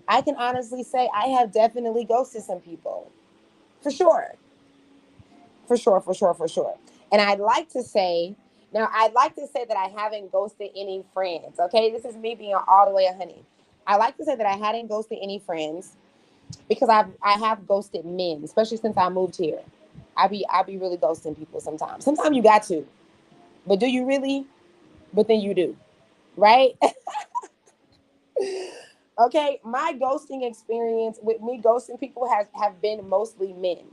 I can honestly say I have definitely ghosted some people. For sure. For sure, for sure, for sure. And I'd like to say Now, I'd like to say that I haven't ghosted any friends. Okay, this is me being all the way a honey. I like to say that I hadn't ghosted any friends because I have ghosted men, especially since I moved here. I be really ghosting people sometimes. Sometimes you got to, but do you really? But then you do, right? Okay, my ghosting experience with me ghosting people has have been mostly men.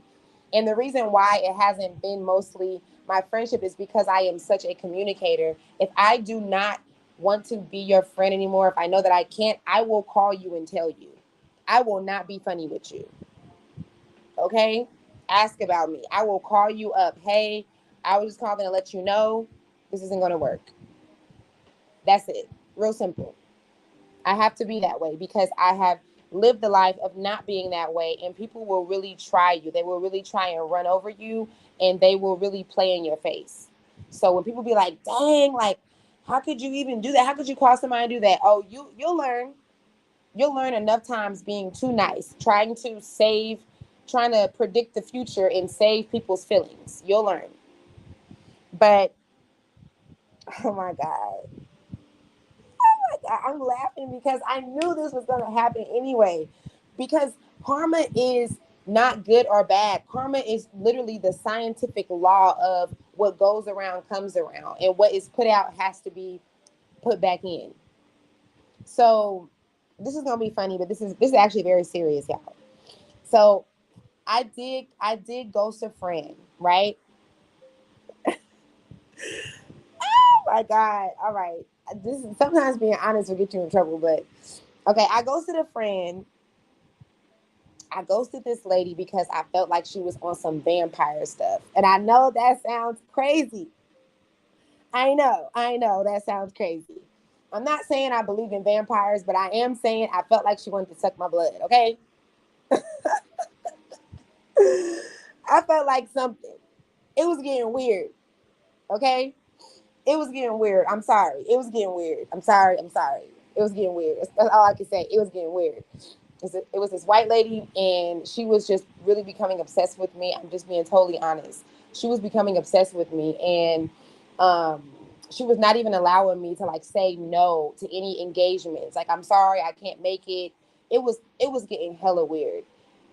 And the reason why it hasn't been mostly my friendship is because I am such a communicator. If I do not want to be your friend anymore, if I know that I can't, I will call you and tell you. I will not be funny with you. Okay? Ask about me. I will call you up. Hey, I was just calling to let you know this isn't going to work. That's it. Real simple. I have to be that way because I have lived the life of not being that way, and people will really try you. They will really try and run over you, and they will really play in your face. So when people be like, "Dang, like, how could you even do that? How could you call somebody and do that?" Oh, you'll learn. You'll learn enough times being too nice, trying to predict the future and save people's feelings. You'll learn. But oh my god, I'm laughing because I knew this was going to happen anyway. Because karma is not good or bad. Karma is literally the scientific law of what goes around comes around, and what is put out has to be put back in. So this is going to be funny, but this is actually very serious, y'all. So I did ghost a friend, right? Oh my God. All right. This is sometimes being honest will get you in trouble, but okay, I ghosted this lady because I felt like she was on some vampire stuff. And I know that sounds crazy. I know that sounds crazy. I'm not saying I believe in vampires, but I am saying I felt like she wanted to suck my blood, okay? I felt like something. It was getting weird, okay? It was getting weird. I'm sorry. It was getting weird. I'm sorry. I'm sorry. It was getting weird. That's all I can say. It was getting weird. It was this white lady, and she was just really becoming obsessed with me. I'm just being totally honest. She was becoming obsessed with me, and um, she was not even allowing me to like say no to any engagements. Like, I'm sorry, I can't make it. It was getting hella weird,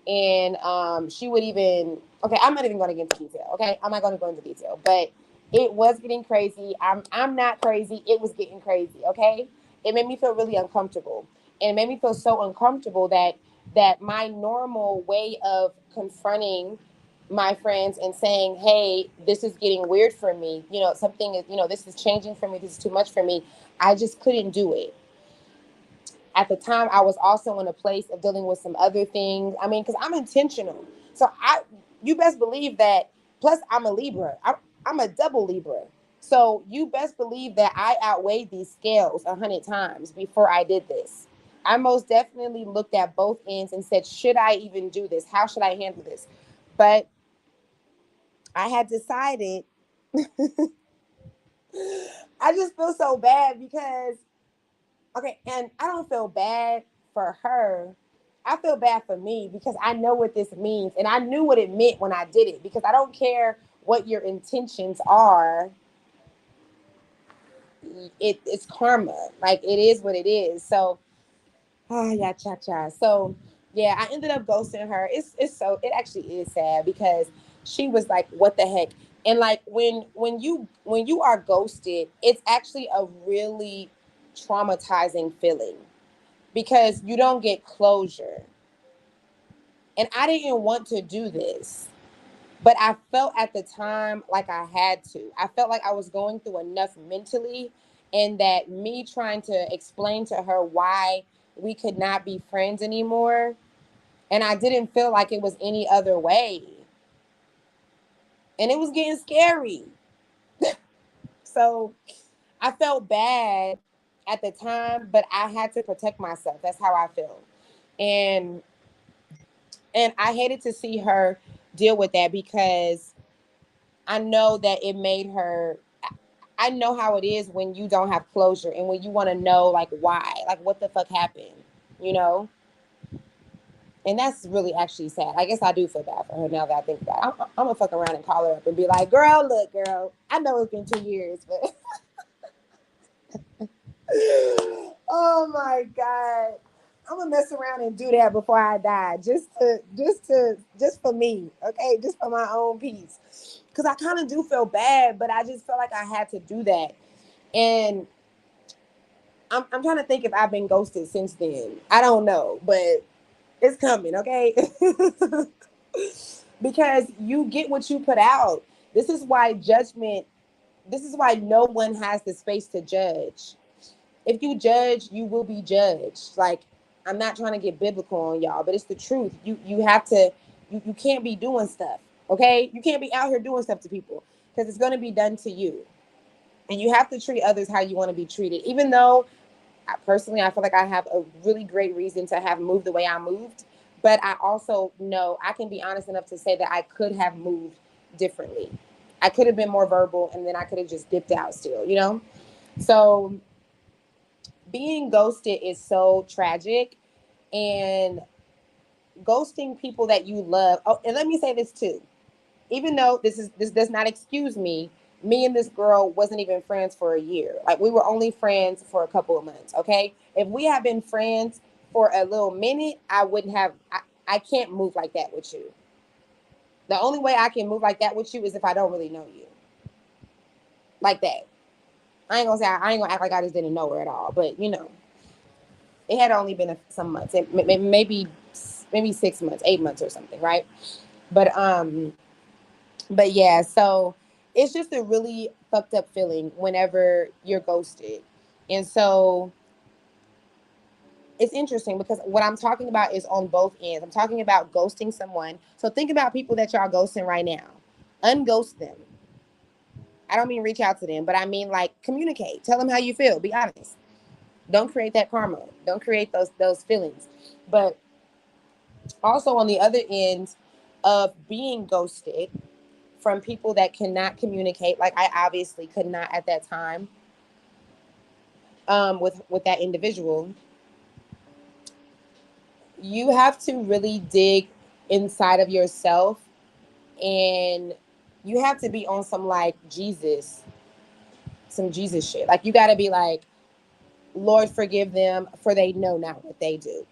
and she would even. Okay, I'm not even going to get into detail. Okay, I'm not going to go into detail, but it was getting crazy. I'm not crazy. It was getting crazy. Okay, it made me feel really uncomfortable, and it made me feel so uncomfortable that my normal way of confronting my friends and saying, hey, this is getting weird for me, something is, this is changing for me, this is too much for me, I just couldn't do it. At the time, I was also in a place of dealing with some other things. I mean, because I'm intentional, so you best believe that. Plus I'm a Libra. I'm a double Libra. So you best believe that I outweighed these scales 100 times before I did this. I most definitely looked at both ends and said, should I even do this? How should I handle this? But I had decided. I just feel so bad because, okay, and I don't feel bad for her. I feel bad for me because I know what this means, and I knew what it meant when I did it, because I don't care what your intentions are. It's karma. Like, it is what it is. So, yeah, cha cha. So, yeah, I ended up ghosting her. It actually is sad because she was like, "What the heck?" And like when you are ghosted, it's actually a really traumatizing feeling because you don't get closure. And I didn't want to do this, but I felt at the time like I had to. I felt like I was going through enough mentally, and that me trying to explain to her why we could not be friends anymore, and I didn't feel like it was any other way. And it was getting scary. So I felt bad at the time, but I had to protect myself. That's how I feel. And I hated to see her deal with that because I know that it made her. I know how it is when you don't have closure and when you want to know, like, why, like, what the fuck happened, you know? And that's really actually sad. I guess I do feel bad for her now that I think about it. I'm gonna fuck around and call her up and be like, girl, look, girl, I know it's been 2 years, but oh my God. I'm gonna mess around and do that before I die. Just for me. Okay. Just for my own peace. Cause I kind of do feel bad, but I just felt like I had to do that. And I'm trying to think if I've been ghosted since then. I don't know, but it's coming, okay? Because you get what you put out. This is why this is why no one has the space to judge. If you judge, you will be judged. Like, I'm not trying to get biblical on y'all, but it's the truth. You have to you can't be doing stuff, okay? You can't be out here doing stuff to people because it's going to be done to you. And you have to treat others how you want to be treated. Even though personally, I feel like I have a really great reason to have moved the way I moved. But I also know I can be honest enough to say that I could have moved differently. I could have been more verbal and then I could have just dipped out still, you know? So being ghosted is so tragic. And ghosting people that you love. Oh, and let me say this too. Even though this does not excuse me and this girl wasn't even friends for a year. Like, we were only friends for a couple of months. Okay, if we had been friends for a little minute, I wouldn't have. I can't move like that with you. The only way I can move like that with you is if I don't really know you, like that. I ain't gonna say I ain't gonna act like I just didn't know her at all. But it had only been some months, maybe 6 months, 8 months or something, right? But but yeah, so it's just a really fucked up feeling whenever you're ghosted. And so it's interesting because what I'm talking about is on both ends. I'm talking about ghosting someone. So think about people that y'all ghosting right now. Unghost them. I don't mean reach out to them, but I mean, like, communicate. Tell them how you feel. Be honest. Don't create that karma. Don't create those feelings. But also on the other end of being ghosted from people that cannot communicate, like I obviously could not at that time, with that individual, you have to really dig inside of yourself, and you have to be on some Jesus shit. Like, you got to be like, Lord, forgive them, for they know not what they do.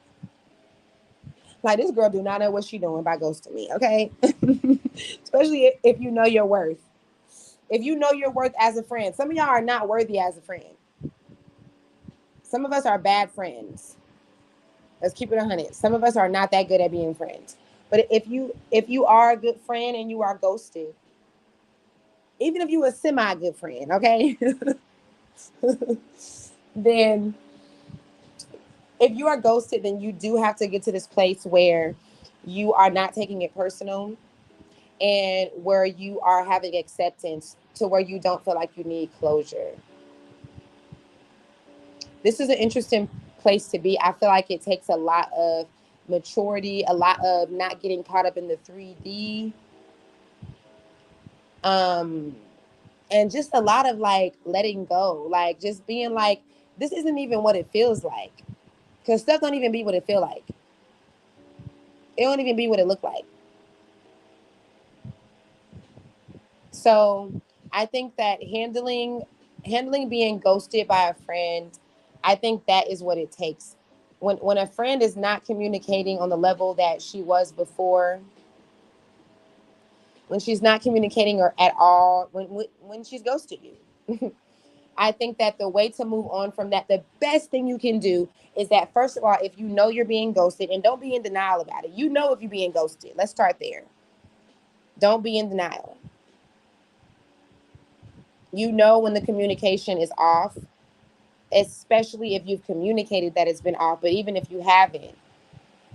Like, this girl do not know what she doing by ghosting me, okay? Especially if you know your worth. If you know your worth as a friend. Some of y'all are not worthy as a friend. Some of us are bad friends. Let's keep it 100. Some of us are not that good at being friends. But if you are a good friend and you are ghosted, even if you a semi good friend, okay, then if you are ghosted, then you do have to get to this place where you are not taking it personal, and where you are having acceptance to where you don't feel like you need closure. This is an interesting place to be. I feel like it takes a lot of maturity, a lot of not getting caught up in the 3D, um, and just a lot of like letting go, like just being like, this isn't even what it feels like, because stuff don't even be what it feel like. It don't even be what it look like. So I think that handling being ghosted by a friend, I think that is what it takes. When a friend is not communicating on the level that she was before, when she's not communicating or at all, when she's ghosted you, I think that the way to move on from that, the best thing you can do is that, first of all, if you know you're being ghosted, and don't be in denial about it. You know if you're being ghosted. Let's start there. Don't be in denial. You know when the communication is off, especially if you've communicated that it's been off. But even if you haven't,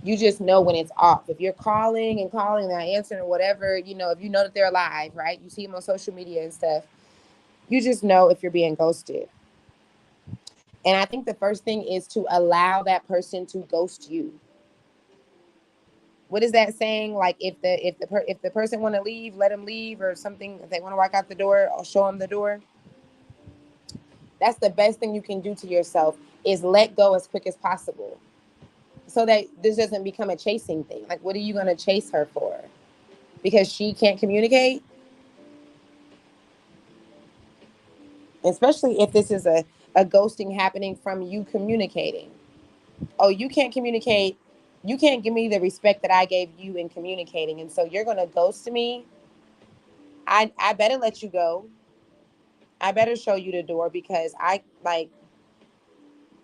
you just know when it's off. If you're calling and calling and not answering or whatever, if you know that they're alive, right? You see them on social media and stuff. You just know if you're being ghosted. And I think the first thing is to allow that person to ghost you. What is that saying? Like, if the person want to leave, let them leave, or something. If they want to walk out the door, I'll show them the door. That's the best thing you can do to yourself, is let go as quick as possible. so that this doesn't become a chasing thing. Like, what are you going to chase her for? Because she can't communicate? Especially if this is a ghosting happening from you communicating. Oh, you can't communicate. You can't give me the respect that I gave you in communicating. And so you're going to ghost me. I better let you go. I better show you the door because I like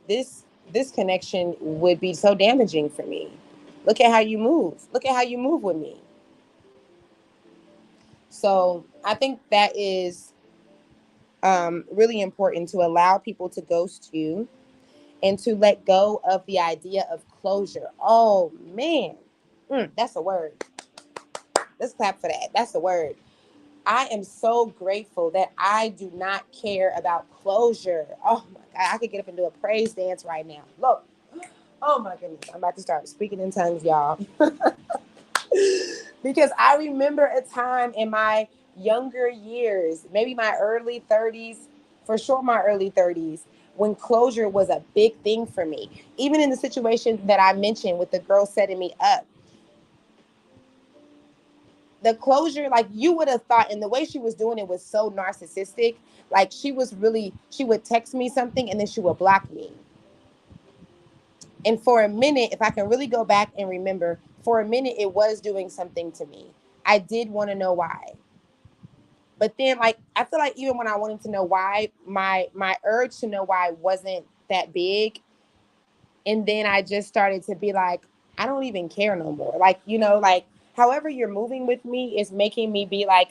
this connection would be so damaging for me. Look at how you move. Look at how you move with me. So I think that is really important to allow people to ghost you and to let go of the idea of closure. Oh man, that's a word. Let's clap for that. That's a word. I am so grateful that I do not care about closure. Oh my God, I could get up and do a praise dance right now. Look, oh my goodness, I'm about to start speaking in tongues, y'all. Because I remember a time in my younger years, maybe my early 30s, for sure my early 30s, when closure was a big thing for me. Even in the situation that I mentioned with the girl setting me up, the closure, like you would have thought, and the way she was doing it was so narcissistic. Like she would text me something and then she would block me. And for a minute, if I can really go back and remember, for a minute, it was doing something to me. I did want to know why. But then, like, I feel like even when I wanted to know why, my urge to know why wasn't that big. And then I just started to be like, I don't even care no more. Like, like however you're moving with me is making me be like,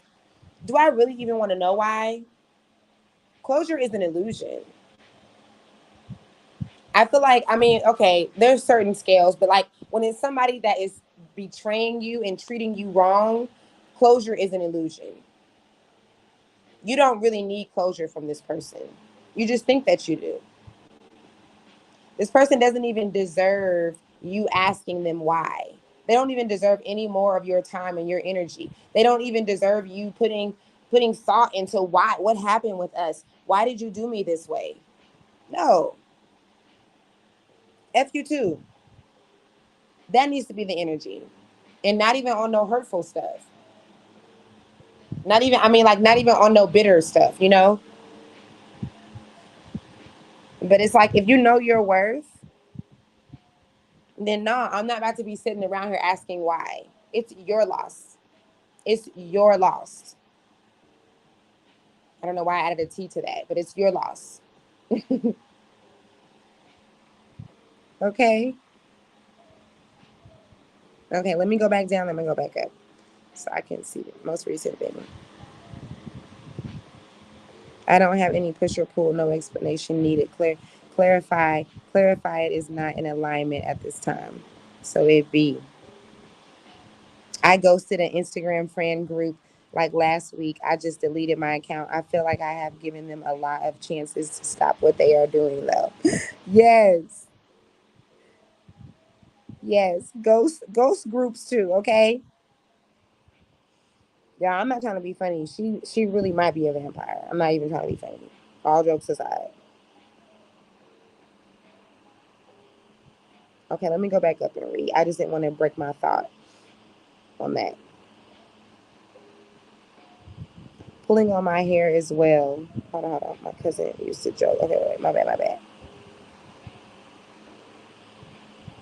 do I really even want to know why? Closure is an illusion. I feel like, I mean, okay, there's certain scales, but like when it's somebody that is betraying you and treating you wrong, closure is an illusion. You don't really need closure from this person. You just think that you do. This person doesn't even deserve you asking them why. They don't even deserve any more of your time and your energy. They don't even deserve you putting thought into why, what happened with us. Why did you do me this way? No. F you too. That needs to be the energy. And not even on no hurtful stuff. Not even, I mean, like, not even on no bitter stuff. But it's like, if you know your worth, then no, I'm not about to be sitting around here asking why. It's your loss. It's your loss. I don't know why I added a T to that, but it's your loss. Okay. Okay, let me go back down. Let me go back up so I can see the most recent thing. I don't have any push or pull, no explanation needed. Clarify. Clarify it is not in alignment at this time. So it be. I ghosted an Instagram friend group like last week. I just deleted my account. I feel like I have given them a lot of chances to stop what they are doing though. Yes. Yes. Ghost groups too, okay? Yeah, I'm not trying to be funny. She really might be a vampire. I'm not even trying to be funny. All jokes aside. Okay, let me go back up and read. I just didn't want to break my thought on that. Pulling on my hair as well. Hold on. My cousin used to joke. Okay, wait, my bad.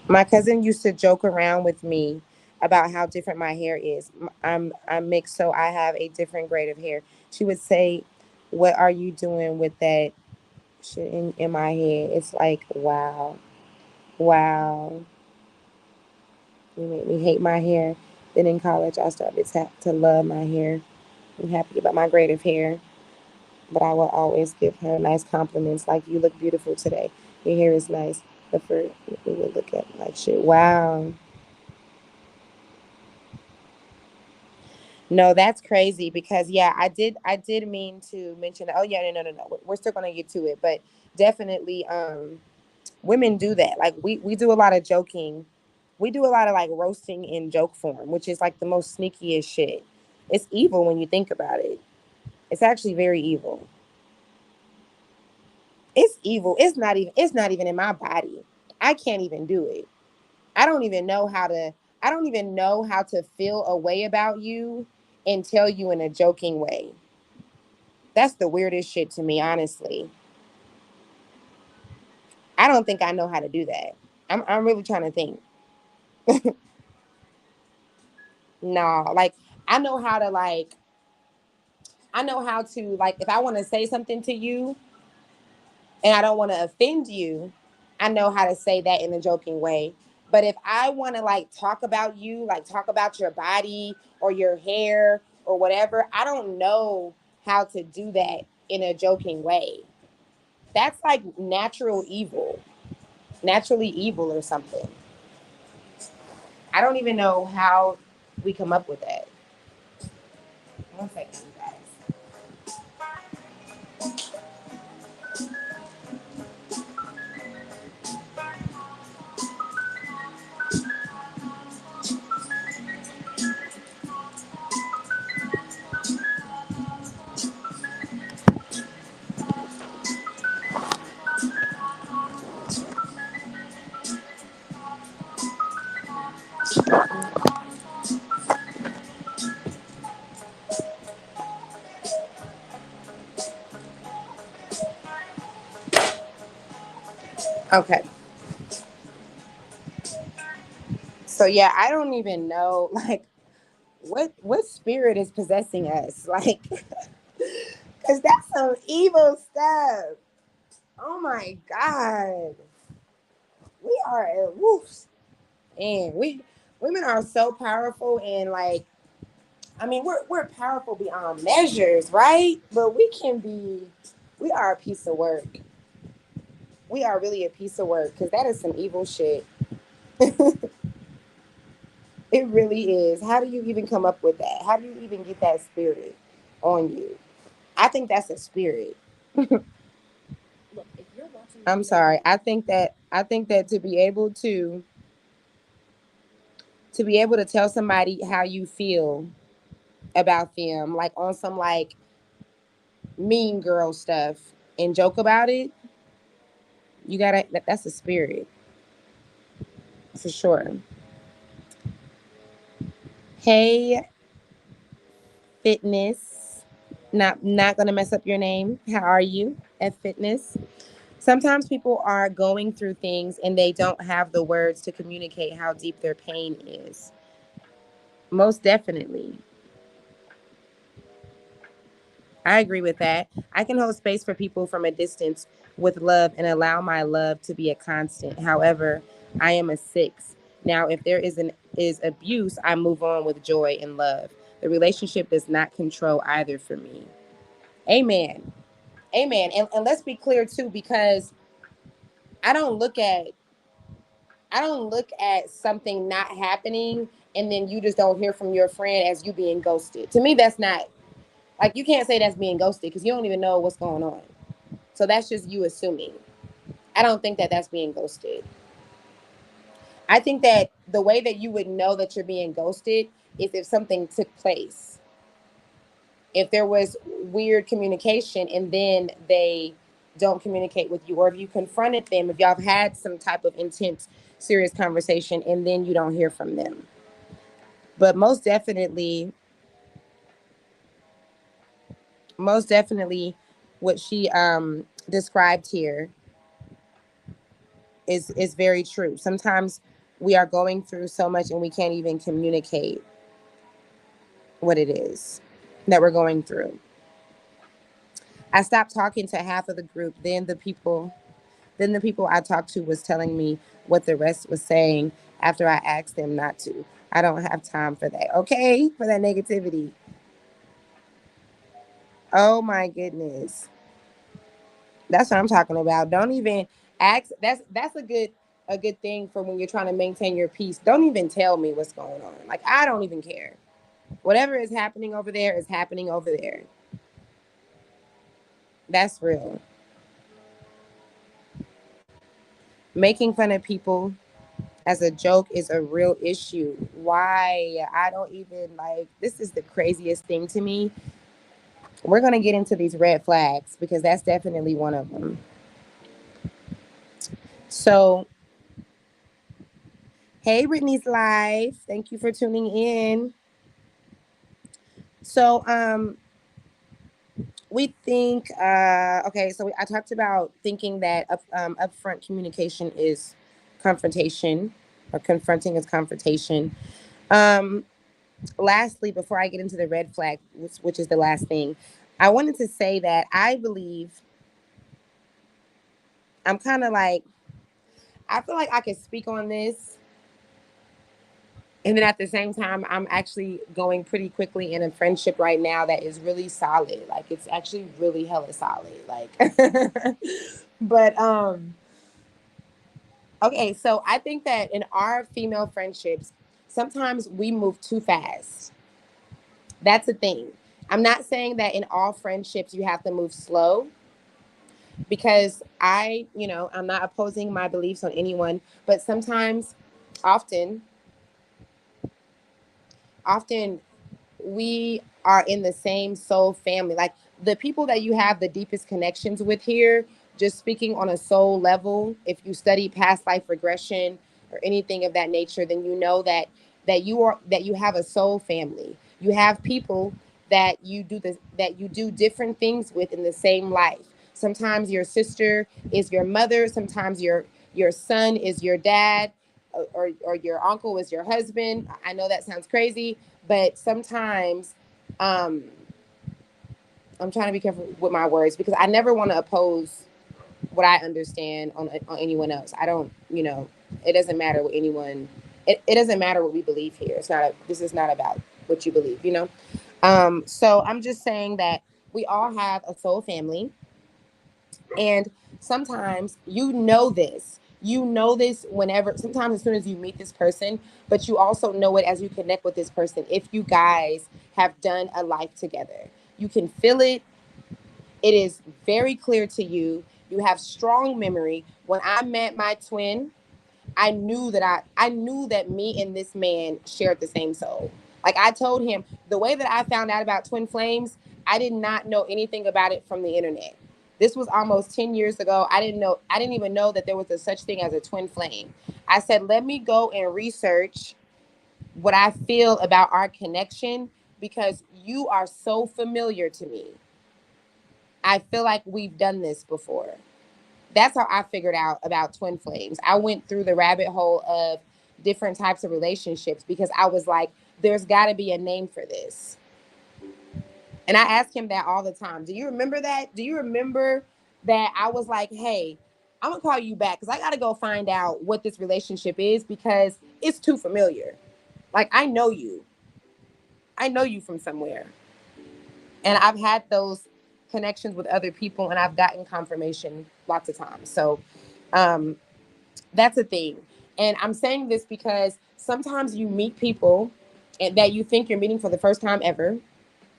My cousin used to joke around with me about how different my hair is. I'm mixed, so I have a different grade of hair. She would say, "What are you doing with that shit in my head?" It's like, wow. You made me hate my hair. Then in college, I started to love my hair. I'm happy about my grade of hair, but I will always give her nice compliments like, "You look beautiful today. Your hair is nice." But for we would look at like shit. Wow. No, that's crazy because yeah, I did mean to mention that. Oh yeah, no. We're still gonna get to it, but definitely women do that. Like we do a lot of joking. We do a lot of like roasting in joke form, which is like the most sneakiest shit. It's evil when you think about it. It's actually very evil. It's evil. It's not even in my body. I can't even do it. I don't even know how to I don't even know how to feel a way about you and tell you in a joking way. That's the weirdest shit to me, honestly. I don't think I know how to do that. I'm really trying to think. No, like I know how to like I know how to like if I want to say something to you and I don't want to offend you, I know how to say that in a joking way. But if I want to like talk about you, like talk about your body or your hair or whatever, I don't know how to do that in a joking way. That's like naturally evil or something. I don't even know how we come up with that. One second, you guys. Okay. So yeah, I don't even know like what spirit is possessing us. Like cuz that's some evil stuff. Oh my god. We are at woofs. And we women are so powerful and like I mean we're powerful beyond measures, right? But we are a piece of work. We are really a piece of work because that is some evil shit. It really is. How do you even come up with that? How do you even get that spirit on you? I think that's a spirit. I'm sorry. I think that to be able to tell somebody how you feel about them, like on some like mean girl stuff and joke about it, that's a spirit for sure. Hey, fitness. Not gonna mess up your name. How are you at fitness? Sometimes people are going through things and they don't have the words to communicate how deep their pain is. Most definitely. I agree with that. I can hold space for people from a distance with love and allow my love to be a constant. However, I am a six. Now, if there is abuse, I move on with joy and love. The relationship does not control either for me. Amen. Amen. And let's be clear too, because I don't look at I don't look at something not happening and then you just don't hear from your friend as you being ghosted. To me, that's not like you can't say that's being ghosted because you don't even know what's going on. So that's just you assuming. I don't think that that's being ghosted. I think that the way that you would know that you're being ghosted is if something took place. If there was weird communication and then they don't communicate with you, or if you confronted them, if y'all have had some type of intense, serious conversation and then you don't hear from them. But most definitely, what she described here is very true. Sometimes we are going through so much and we can't even communicate what it is that we're going through. I stopped talking to half of the group. Then the people I talked to was telling me what the rest was saying after I asked them not to. I don't have time for that. Okay? For that negativity. Oh my goodness. That's what I'm talking about. Don't even ask. That's a good thing for when you're trying to maintain your peace. Don't even tell me what's going on. Like I don't even care. Whatever is happening over there is happening over there. That's real. Making fun of people as a joke is a real issue. Why? I don't even like this is the craziest thing to me. We're going to get into these red flags because that's definitely one of them. So, Hey, Brittany's live. Thank you for tuning in. So, we think, okay, so I talked about thinking that upfront communication is confrontation, or confronting is confrontation. Um, Lastly, before I get into the red flag, which is the last thing, I wanted to say that I believe I'm kind of like, I feel like I can speak on this. And then at the same time, I'm actually going pretty quickly in a friendship right now that is really solid. Like it's actually really hella solid. Like, but okay. So I think that in our female friendships, sometimes we move too fast. That's the thing. I'm not saying that in all friendships you have to move slow, because I'm not opposing my beliefs on anyone, but sometimes, often, often we are in the same soul family. Like the people that you have the deepest connections with here, just speaking on a soul level, if you study past life regression or anything of that nature, then you know that you have a soul family. You have people that you do different things with in the same life. Sometimes your sister is your mother, sometimes your son is your dad, or your uncle is your husband. I know that sounds crazy, but sometimes, um, I'm trying to be careful with my words because I never want to oppose what I understand on anyone else. I don't, it doesn't matter what anyone, it doesn't matter what we believe here. This is not about what you believe. So I'm just saying that we all have a soul family, and sometimes whenever, sometimes as soon as you meet this person, but you also know it as you connect with this person. If you guys have done a life together, you can feel it. It is very clear to you. You have strong memory. When I met my twin, I knew that me and this man shared the same soul. Like I told him, the way that I found out about twin flames, I did not know anything about it from the internet. This was almost 10 years ago. I didn't even know that there was a such thing as a twin flame. I said, let me go and research what I feel about our connection, because you are so familiar to me. I feel like we've done this before. That's how I figured out about twin flames. I went through the rabbit hole of different types of relationships because I was like, there's got to be a name for this. And I ask him that all the time. Do you remember that? Do you remember that I was like, hey, I'm going to call you back because I got to go find out what this relationship is because it's too familiar. Like, I know you. I know you from somewhere. And I've had those connections with other people and I've gotten confirmation lots of times. So, um, that's a thing. And I'm saying this because sometimes you meet people and that you think you're meeting for the first time ever.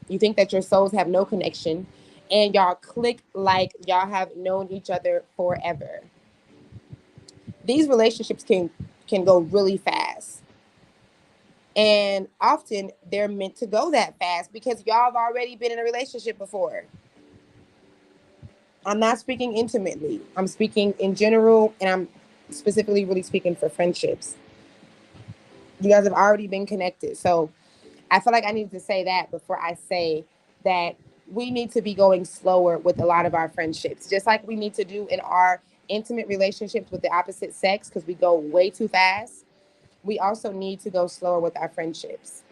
You think that your souls have no connection and y'all click like y'all have known each other forever. These relationships can go really fast. And often they're meant to go that fast because y'all have already been in a relationship before. I'm not speaking intimately. I'm speaking in general, and I'm specifically really speaking for friendships. You guys have already been connected. So I feel like I need to say that before I say that we need to be going slower with a lot of our friendships, just like we need to do in our intimate relationships with the opposite sex, because we go way too fast. We also need to go slower with our friendships.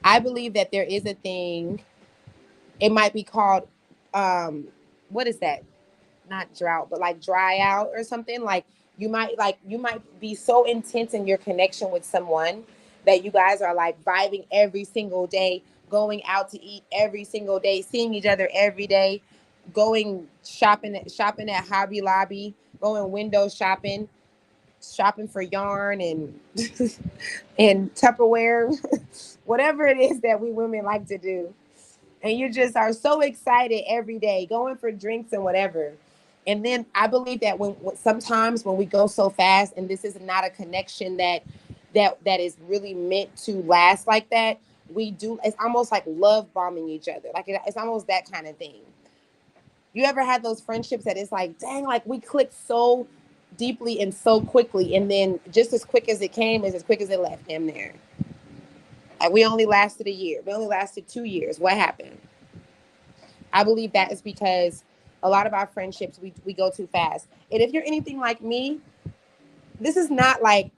I believe that there is a thing, it might be called, um, what is that? Not drought, but like dry out or something. Like you might be so intense in your connection with someone that you guys are like vibing every single day, going out to eat every single day, seeing each other every day, going shopping at Hobby Lobby, going window shopping for yarn and and Tupperware, whatever it is that we women like to do. And you just are so excited every day, going for drinks and whatever. And then I believe that when sometimes when we go so fast, and this is not a connection that is really meant to last like that, we do. It's almost like love bombing each other. Like it's almost that kind of thing. You ever had those friendships that it's like, dang, like we click so deeply and so quickly, and then just as quick as it came is as quick as it left him there. Like, we only lasted a year. We only lasted 2 years. What happened? I believe that is because a lot of our friendships, we go too fast. And if you're anything like me, this is not like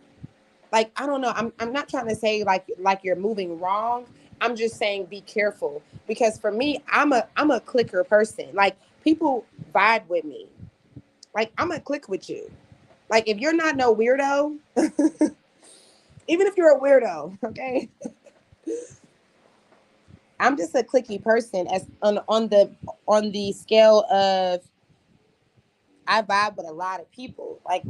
I don't know. I'm not trying to say like you're moving wrong. I'm just saying be careful, because for me, I'm a clicker person. Like, people vibe with me. Like, I'm gonna click with you. Like, if you're not no weirdo, even if you're a weirdo, okay, I'm just a clicky person. As on the scale of, I vibe with a lot of people. Like,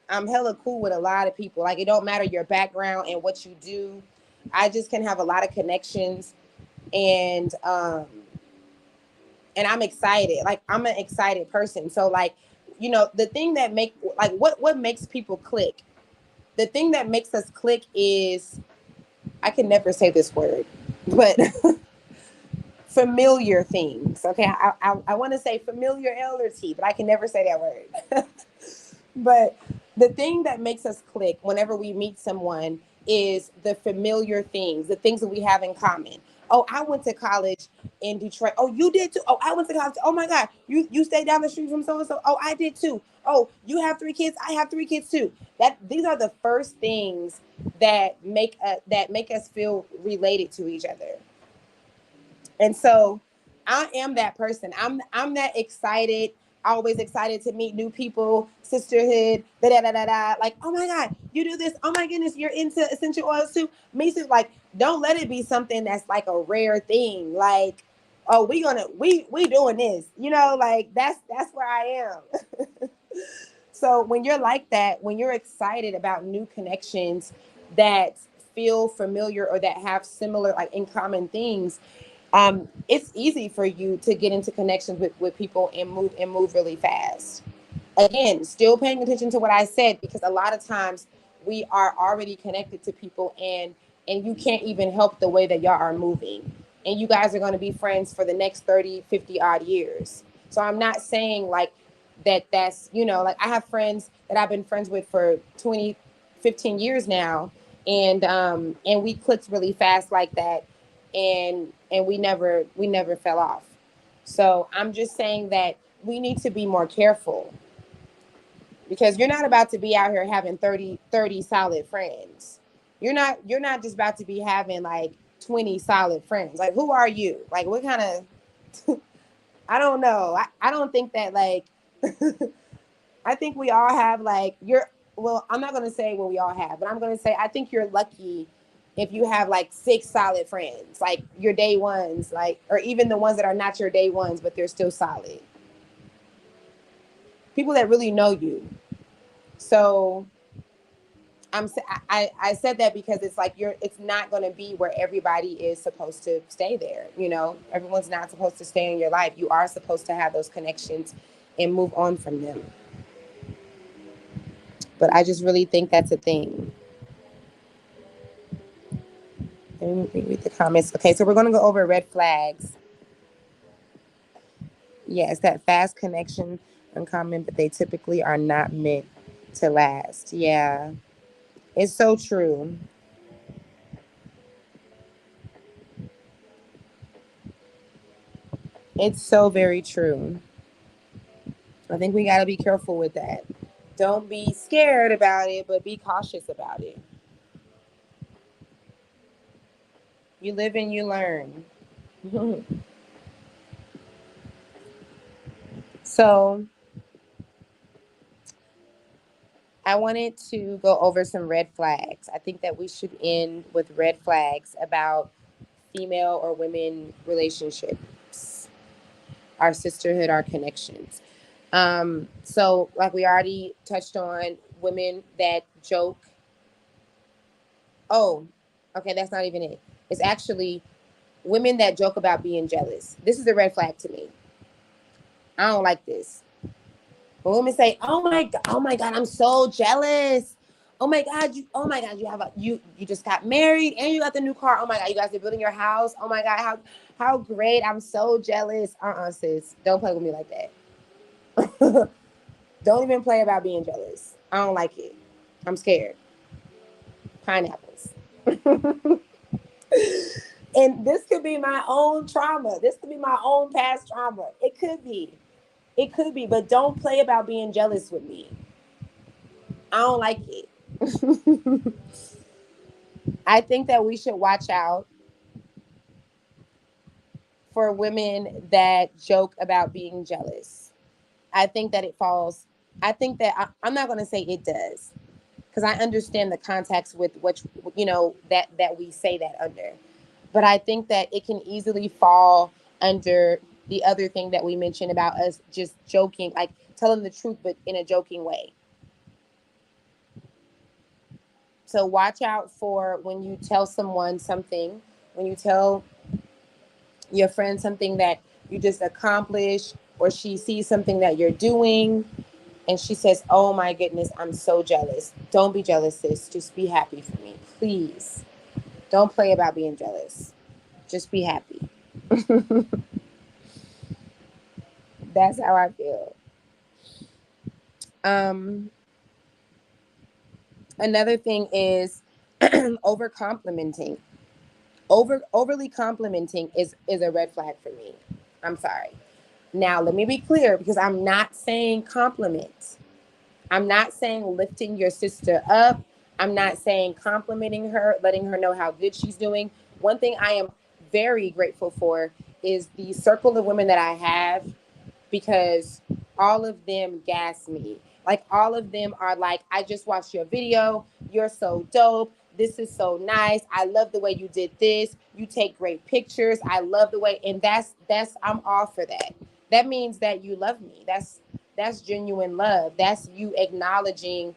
I'm hella cool with a lot of people. Like, it don't matter your background and what you do. I just can have a lot of connections, and I'm excited. Like, I'm an excited person. So, like, the thing that what makes people click? The thing that makes us click is, I can never say this word, but familiar things. Okay, I want to say familiarity, but I can never say that word. But the thing that makes us click whenever we meet someone is the familiar things, the things that we have in common. Oh, I went to college in Detroit. Oh, you did too. Oh, I went to college. Oh my God, you stayed down the street from so and so. Oh, I did too. Oh, you have 3 kids. I have 3 kids too. These are the first things that make us feel related to each other. And so I am that person. I'm that excited, always excited to meet new people, sisterhood, da da da da da. Like, oh my God, you do this. Oh my goodness, you're into essential oils too. Me too. Like, don't let it be something that's like a rare thing. Like, oh, we doing this. Like, that's where I am. So when you're like that, when you're excited about new connections that feel familiar or that have similar, like, in common things, it's easy for you to get into connections with people and move really fast. Again, still paying attention to what I said, because a lot of times we are already connected to people, and you can't even help the way that y'all are moving. And you guys are going to be friends for the next 30, 50 odd years. So I'm not saying like that's, like, I have friends that I've been friends with for 20, 15 years now, and we clicked really fast like that, and we never fell off. So I'm just saying that we need to be more careful, because you're not about to be out here having 30 solid friends. You're not just about to be having like 20 solid friends. Like, who are you? Like, what kind of I don't know. I don't think that, like, I think we all have, like, well, I'm not going to say what we all have, but I'm going to say I think you're lucky if you have like 6 solid friends, like your day ones, like, or even the ones that are not your day ones, but they're still solid. People that really know you. So I said that because it's like it's not going to be where everybody is supposed to stay there. Everyone's not supposed to stay in your life. You are supposed to have those connections and move on from them. But I just really think that's a thing. Let me read the comments. Okay, so we're going to go over red flags. Yeah, it's that fast connection uncommon, but they typically are not meant to last. Yeah, it's so true. It's so very true. I think we got to be careful with that. Don't be scared about it, but be cautious about it. You live and you learn. So I wanted to go over some red flags. I think that we should end with red flags about female or women relationships, our sisterhood, our connections. So, like, we already touched on, women that joke. Oh, okay, that's not even it. It's actually women that joke about being jealous. This is a red flag to me. I don't like this. When women say, oh my God, I'm so jealous. Oh my God, you just got married and you got the new car. Oh my God, you guys are building your house. Oh my God, how great. I'm so jealous. Sis, don't play with me like that. Don't even play about being jealous. I don't like it. I'm scared. Pineapples. And this could be my own trauma. This could be my own past trauma. It could be. It could be. But don't play about being jealous with me. I don't like it. I think that we should watch out for women that joke about being jealous. I think that it falls. I think that I'm not going to say it does, because I understand the context with which, that we say that under. But I think that it can easily fall under the other thing that we mentioned about us just joking, like telling the truth, but in a joking way. So watch out for when you tell someone something, when you tell your friend something that you just accomplished, or she sees something that you're doing and she says, "Oh my goodness, I'm so jealous." Don't be jealous, sis. Just be happy for me, please. Don't play about being jealous. Just be happy. That's how I feel. Um, Another thing is over complimenting. Overly complimenting is a red flag for me. I'm sorry. Now, let me be clear, because I'm not saying compliment. I'm not saying lifting your sister up. I'm not saying complimenting her, letting her know how good she's doing. One thing I am very grateful for is the circle of women that I have, because all of them gas me. Like, all of them are like, "I just watched your video. You're so dope. This is so nice. I love the way you did this. You take great pictures. I love the way." And that's I'm all for that. That means that you love me. That's genuine love. That's you acknowledging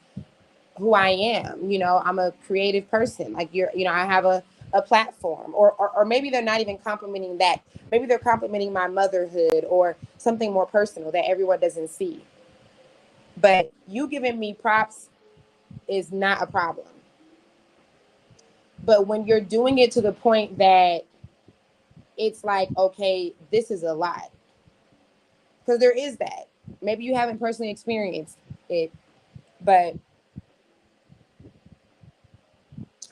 who I am. I'm a creative person. Like, I have a platform, or maybe they're not even complimenting that. Maybe they're complimenting my motherhood or something more personal that everyone doesn't see. But you giving me props is not a problem. But when you're doing it to the point that it's like, okay, this is a lot. Because there is that. Maybe you haven't personally experienced it, but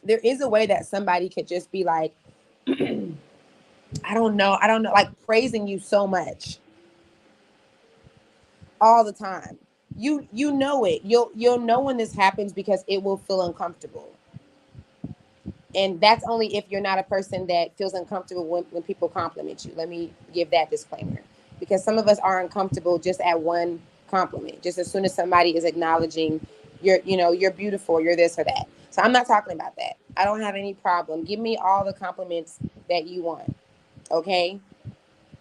there is a way that somebody could just be like, I don't know, like praising you so much all the time. You know it. You'll know when this happens, because it will feel uncomfortable. And that's only if you're not a person that feels uncomfortable when people compliment you. Let me give that disclaimer. Because some of us are uncomfortable just at one compliment. Just as soon as somebody is acknowledging you're beautiful, you're this or that. So I'm not talking about that. I don't have any problem. Give me all the compliments that you want. Okay?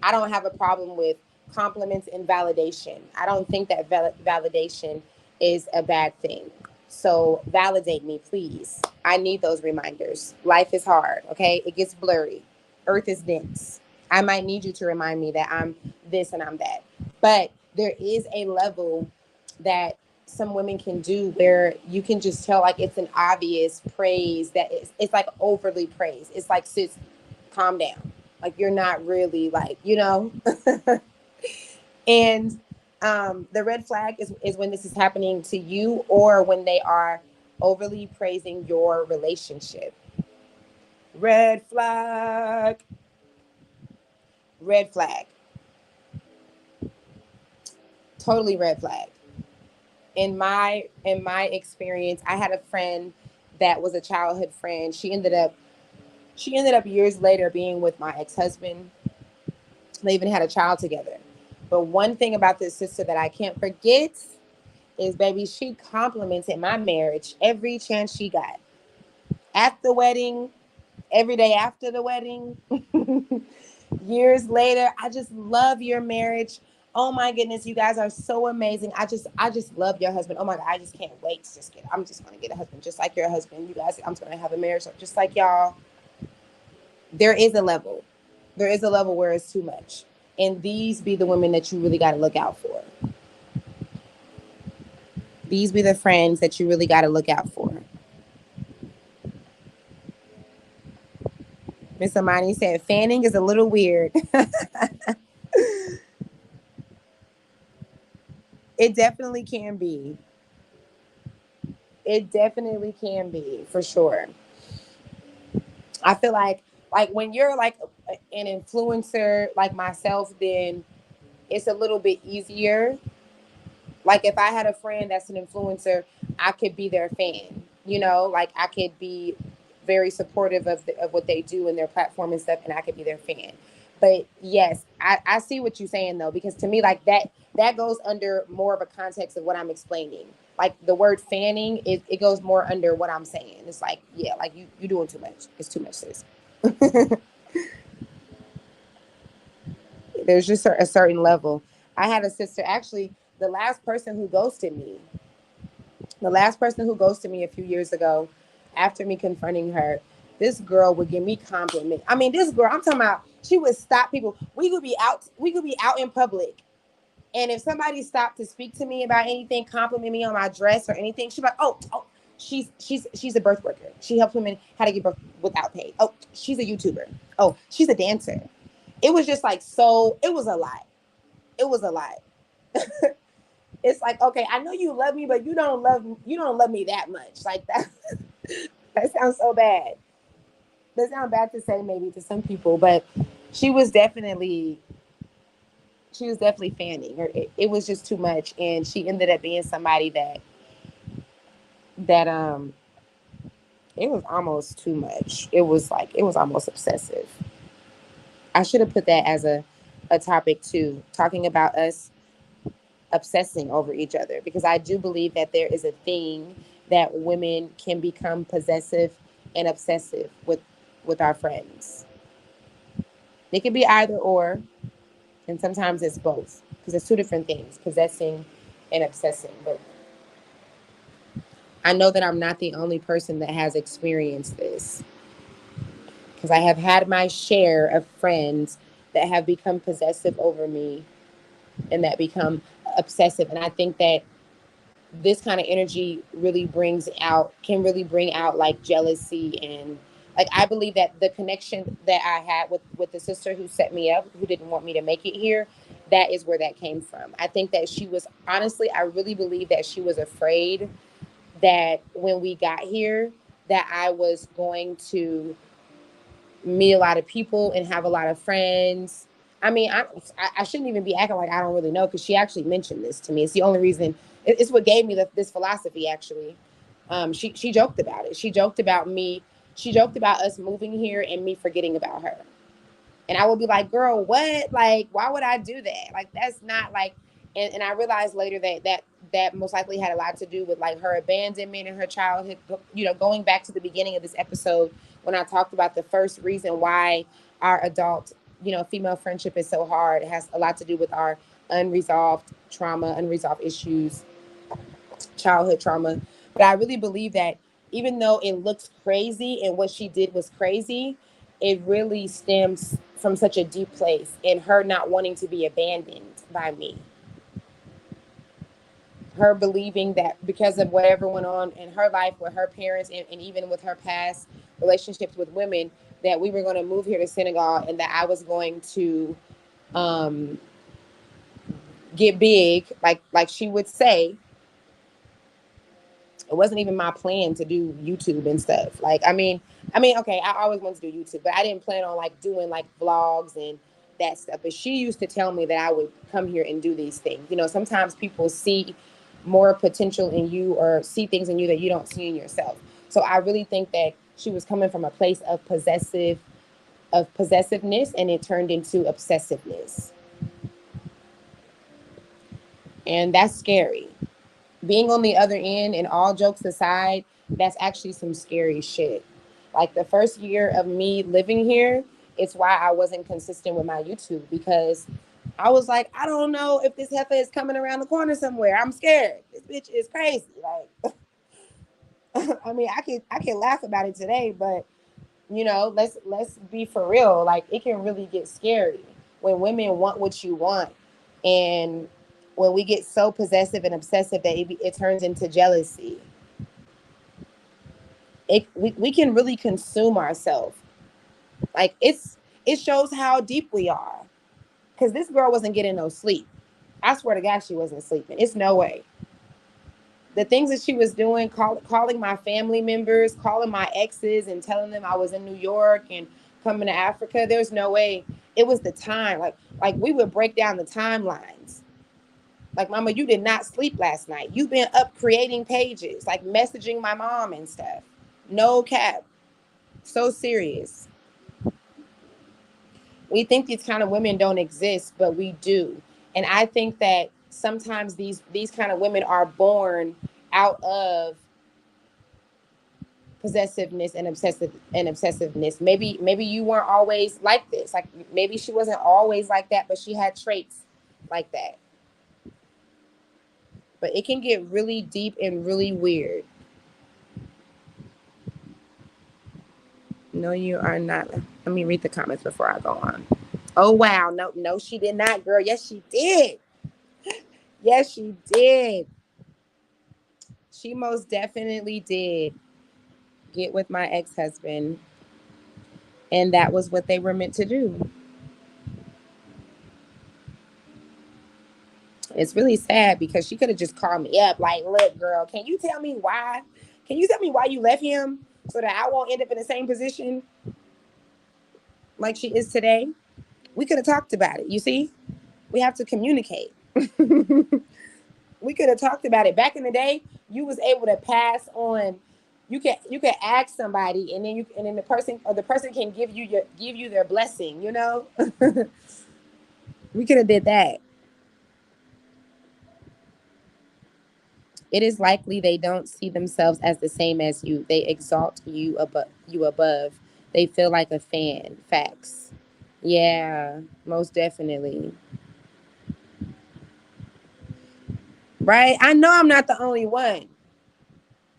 I don't have a problem with compliments and validation. I don't think that validation is a bad thing. So validate me, please. I need those reminders. Life is hard, okay? It gets blurry. Earth is dense. I might need you to remind me that I'm this and I'm that. But there is a level that some women can do where you can just tell, like, it's an obvious praise that it's like overly praise. It's like, sis, calm down. Like, you're not really like. And the red flag is when this is happening to you, or when they are overly praising your relationship. Red flag. Red flag. Totally red flag. In my experience, I had a friend that was a childhood friend. She ended up years later being with my ex-husband. They even had a child together. But one thing about this sister that I can't forget is, baby, she complimented my marriage every chance she got. At the wedding, every day after the wedding, years later. "I just love your marriage. Oh my goodness, you guys are so amazing. I just love your husband. Oh my God, I just can't wait to I'm just gonna get a husband just like your husband. You guys, I'm just gonna have a marriage just like y'all." There is a level. There is a level where it's too much. And these be the women that you really got to look out for. These be the friends that you really got to look out for. Miss Amani said, "Fanning is a little weird." It definitely can be. It definitely can be, for sure. I feel like when you're like an influencer like myself, then it's a little bit easier. Like if I had a friend that's an influencer, I could be their fan. You know, like I could be very supportive of what they do and their platform and stuff, and I could be their fan. But yes, I see what you're saying though, because to me, like that goes under more of a context of what I'm explaining. Like the word fanning, it goes more under what I'm saying. It's like, yeah, like you doing too much. It's too much, sis. There's just a certain level. I had a sister, actually, the last person who ghosted me, the last person who ghosted me a few years ago, after me confronting her, this girl would give me compliments. I mean, this girl, I'm talking about, she would stop people. We could be out in public. And if somebody stopped to speak to me about anything, compliment me on my dress or anything, she'd be like, oh, she's a birth worker. She helps women how to give birth without pay. Oh, she's a YouTuber. Oh, she's a dancer. It was just like, so it was a lot. It was a lot. It's like, okay, I know you love me, but you don't love me that much. Like that that sounds so bad. That sounds bad to say maybe to some people, but she was definitely she was definitely fanning her. It was just too much, and she ended up being somebody that it was almost too much. It was like it was almost obsessive. I should have put that as a topic too, talking about us obsessing over each other, because I do believe that there is a thing that women can become possessive and obsessive with our friends. It could be either or, and sometimes it's both, because it's two different things, possessing and obsessing. But I know that I'm not the only person that has experienced this, because I have had my share of friends that have become possessive over me and that become obsessive. And I think that this kind of energy really brings out can really bring out like jealousy, and like I believe that the connection that I had with the sister who set me up, who didn't want me to make it here, that is where that came from. I think that she was, honestly, I really believe that she was afraid that when we got here that I was going to meet a lot of people and have a lot of friends. I mean, I shouldn't even be acting like I don't really know, because she actually mentioned this to me. It's the only reason. It's what gave me this philosophy. Actually, she joked about it. She joked about me. She joked about us moving here and me forgetting about her. And I would be like, girl, what? Like, why would I do that? Like, that's not like. And I realized later that most likely had a lot to do with like her abandonment in her childhood. You know, going back to the beginning of this episode when I talked about the first reason why our adult, female friendship is so hard. It has a lot to do with our unresolved trauma, unresolved issues, childhood trauma. But I really believe that even though it looks crazy and what she did was crazy, it really stems from such a deep place in her not wanting to be abandoned by me. Her believing that because of whatever went on in her life with her parents, and even with her past relationships with women, that we were going to move here to Senegal and that I was going to um, get big, like she would say. It wasn't even my plan to do YouTube and stuff. Like, I mean, okay, I always wanted to do YouTube, but I didn't plan on like doing like vlogs and that stuff. But she used to tell me that I would come here and do these things. You know, sometimes people see more potential in you or see things in you that you don't see in yourself. So I really think that she was coming from a place of possessiveness, and it turned into obsessiveness. And that's scary. Being on the other end, and all jokes aside, that's actually some scary shit. Like the first year of me living here, it's why I wasn't consistent with my YouTube, because I was like, I don't know if this heifer is coming around the corner somewhere. I'm scared. This bitch is crazy. Like, I mean, I can laugh about it today, but let's be for real. Like, it can really get scary when women want what you want, and when we get so possessive and obsessive that it turns into jealousy. We can really consume ourselves. Like, it shows how deep we are, because this girl wasn't getting no sleep. I swear to God, she wasn't sleeping. It's no way. The things that she was doing, calling my family members, calling my exes and telling them I was in New York and coming to Africa, there's no way. It was the time. Like we would break down the timelines. Like, mama, you did not sleep last night. You've been up creating pages, like messaging my mom and stuff. No cap. So serious. We think these kind of women don't exist, but we do. And I think that sometimes these kind of women are born out of possessiveness and obsessiveness. Maybe you weren't always like this. Like maybe she wasn't always like that, but she had traits like that. But it can get really deep and really weird. No, you are not. Let me read the comments before I go on. Oh wow, no, she did not, girl. Yes, she did. Yes, she did. She most definitely did get with my ex-husband, and that was what they were meant to do. It's really sad because she could have just called me up, like, look, girl, can you tell me why? Can you tell me why you left him so that I won't end up in the same position like she is today? We could have talked about it. You see, we have to communicate. We could have talked about it. Back in the day, you was able to pass on. You could ask somebody, and then the person can give you their blessing. You know, we could have did that. It is likely they don't see themselves as the same as you. They exalt you above. They feel like a fan. Facts. Yeah, most definitely. Right? I know I'm not the only one.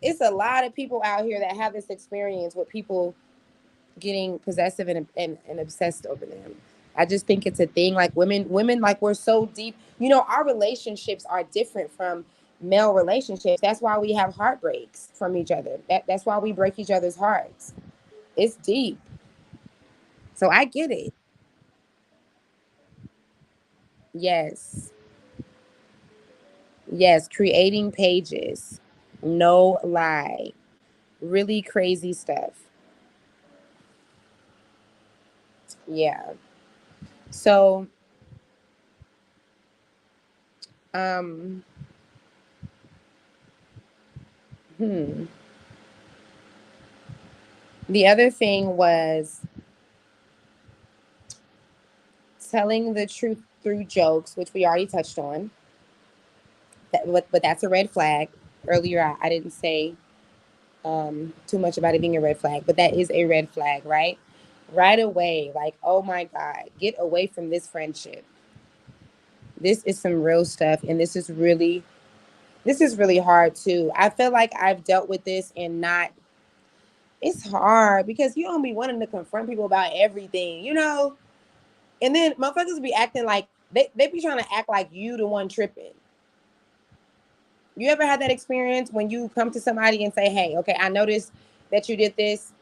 It's a lot of people out here that have this experience with people getting possessive and obsessed over them. I just think it's a thing. Like women, like we're so deep. You know, our relationships are different from male relationships. That's why we have heartbreaks from each other. That's why we break each other's hearts. It's deep. So I get it. Yes. Yes. Creating pages. No lie. Really crazy stuff. Yeah. So, um, hmm. The other thing was telling the truth through jokes, which we already touched on. But that's a red flag. Earlier, I didn't say too much about it being a red flag, but that is a red flag, right? Right away, like, oh my God, get away from this friendship. This is some real stuff, and this is really hard too. I feel like I've dealt with this and not. It's hard because you don't be wanting to confront people about everything, you know. And then motherfuckers be acting like they be trying to act like you the one tripping. You ever had that experience when you come to somebody and say, hey, okay, I noticed that you did this,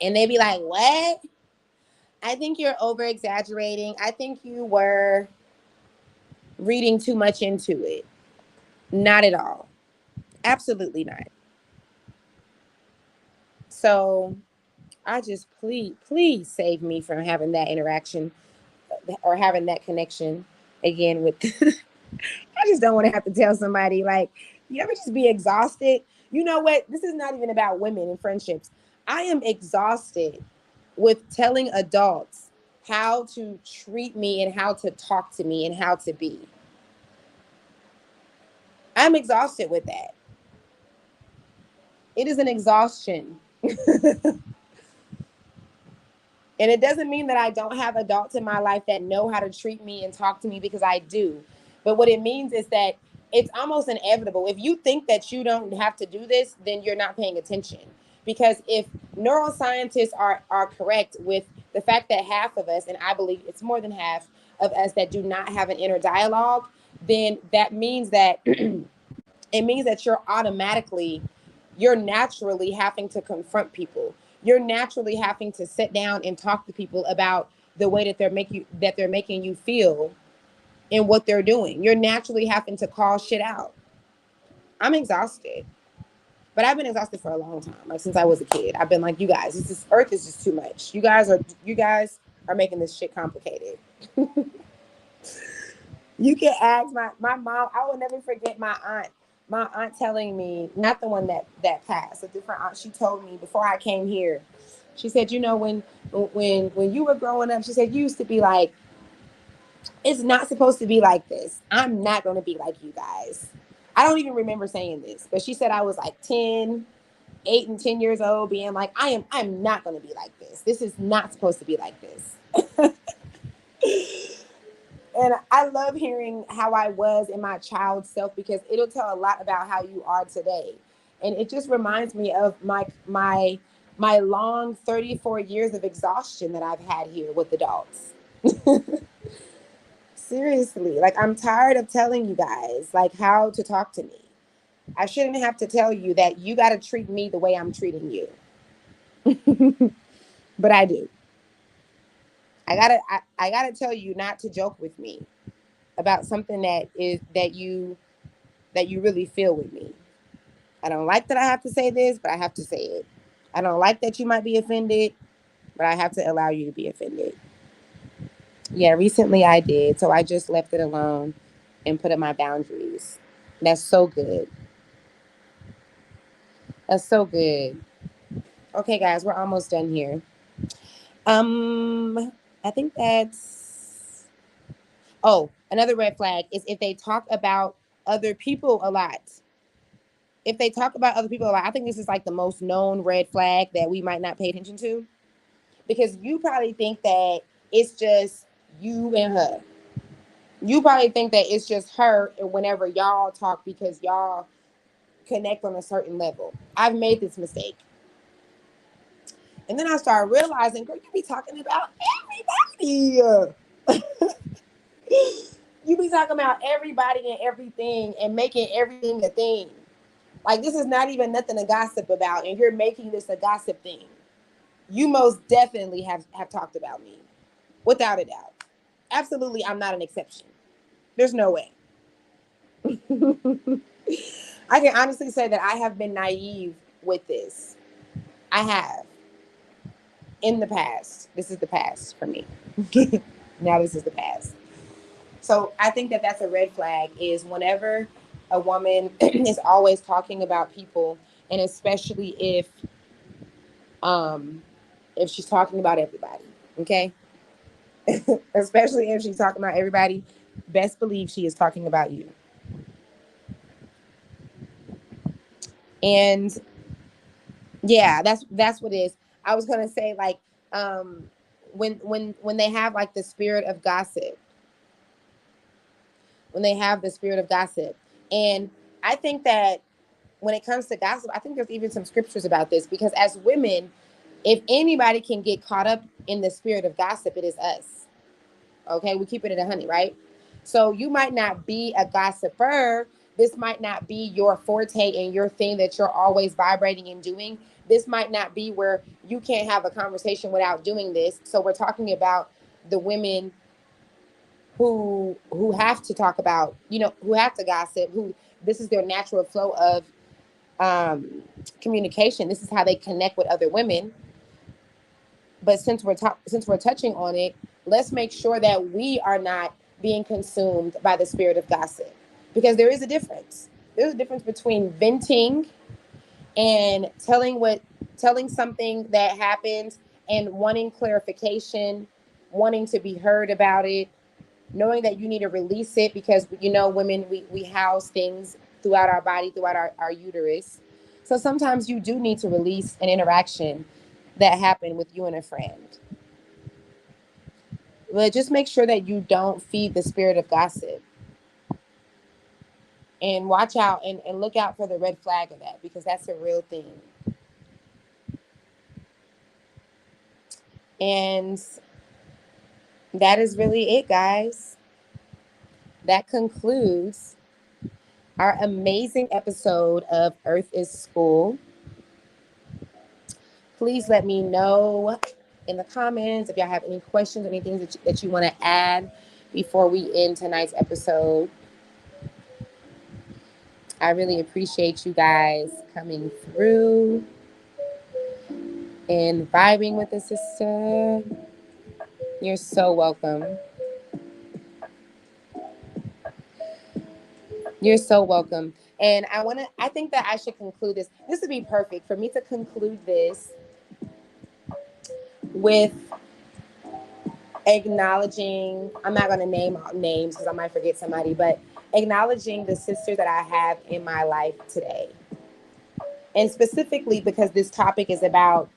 and they be like, what? I think you're over exaggerating. I think you were reading too much into it. Not at all. Absolutely not. So I just please save me from having that interaction or having that connection again with I just don't want to have to tell somebody, like, you ever just be exhausted? You know what? This is not even about women and friendships. I am exhausted with telling adults how to treat me and how to talk to me and how to be. I'm exhausted with that. It is an exhaustion. And it doesn't mean that I don't have adults in my life that know how to treat me and talk to me, because I do. But what it means is that it's almost inevitable. If you think that you don't have to do this, then you're not paying attention. Because if neuroscientists are correct with the fact that half of us, and I believe it's more than half of us, that do not have an inner dialogue, then that means that it means that you're naturally having to confront people. You're naturally having to sit down and talk to people about the way that they're making you feel, in what they're doing. You're naturally having to call shit out. I'm exhausted. But I've been exhausted for a long time. Like since I was a kid. I've been like, you guys, this earth is just too much. You guys are making this shit complicated. You can ask my mom. I will never forget my aunt. My aunt telling me, not the one that passed, a different aunt. She told me before I came here. She said, when you were growing up, she said you used to be like, it's not supposed to be like this. I'm not going to be like you guys. I don't even remember saying this, but she said I was like 8 and 10 years old, being like, I'm not going to be like this. This is not supposed to be like this. And I love hearing how I was in my child self because it'll tell a lot about how you are today. And it just reminds me of my long 34 years of exhaustion that I've had here with adults. Seriously, like I'm tired of telling you guys like how to talk to me. I shouldn't have to tell you that you got to treat me the way I'm treating you. But I do. I gotta tell you not to joke with me about something that you really feel with me. I don't like that I have to say this, but I have to say it. I don't like that you might be offended, but I have to allow you to be offended. Yeah, recently I did, so I just left it alone and put up my boundaries. That's so good. That's so good. Okay, guys, we're almost done here. I think that's. Oh, another red flag is if they talk about other people a lot. If they talk about other people a lot, I think this is like the most known red flag that we might not pay attention to because you probably think that it's just you and her. You probably think that it's just her and whenever y'all talk because y'all connect on a certain level. I've made this mistake. And then I started realizing, girl, you be talking about everybody. You be talking about everybody and everything and making everything a thing. Like this is not even nothing to gossip about, and you're making this a gossip thing. You most definitely have talked about me, without a doubt. Absolutely, I'm not an exception. There's no way. I can honestly say that I have been naive with this. I have in the past. This is the past for me. Now this is the past. So I think that that's a red flag is whenever a woman is always talking about people, and especially um if she's talking about everybody, okay? Especially if she's talking about everybody, best believe she is talking about you. And yeah, that's what it is. I was gonna say like when they have like the spirit of gossip, when they have the spirit of gossip, and I think that when it comes to gossip, I think there's even some scriptures about this because as women, if anybody can get caught up in the spirit of gossip, it is us. Okay, we keep it at 100, right? So you might not be a gossiper. This might not be your forte and your thing that you're always vibrating and doing. This might not be where you can't have a conversation without doing this. So we're talking about the women who have to talk about, who have to gossip, who this is their natural flow of communication. This is how they connect with other women. But since we're touching on it, let's make sure that we are not being consumed by the spirit of gossip, because there is a difference. There's a difference between venting and telling something that happened and wanting clarification, wanting to be heard about it, knowing that you need to release it because women we house things throughout our body, throughout our uterus. So sometimes you do need to release an interaction that happened with you and a friend. But just make sure that you don't feed the spirit of gossip. And watch out and look out for the red flag of that because that's a real thing. And that is really it, guys. That concludes our amazing episode of Earth is School. Please let me know in the comments if y'all have any questions, anything that you want to add before we end tonight's episode. I really appreciate you guys coming through and vibing with the sister. You're so welcome. You're so welcome. And I think that I should conclude this. This would be perfect for me to conclude this with acknowledging, I'm not going to name names because I might forget somebody, but acknowledging the sisters that I have in my life today. And specifically because this topic is about,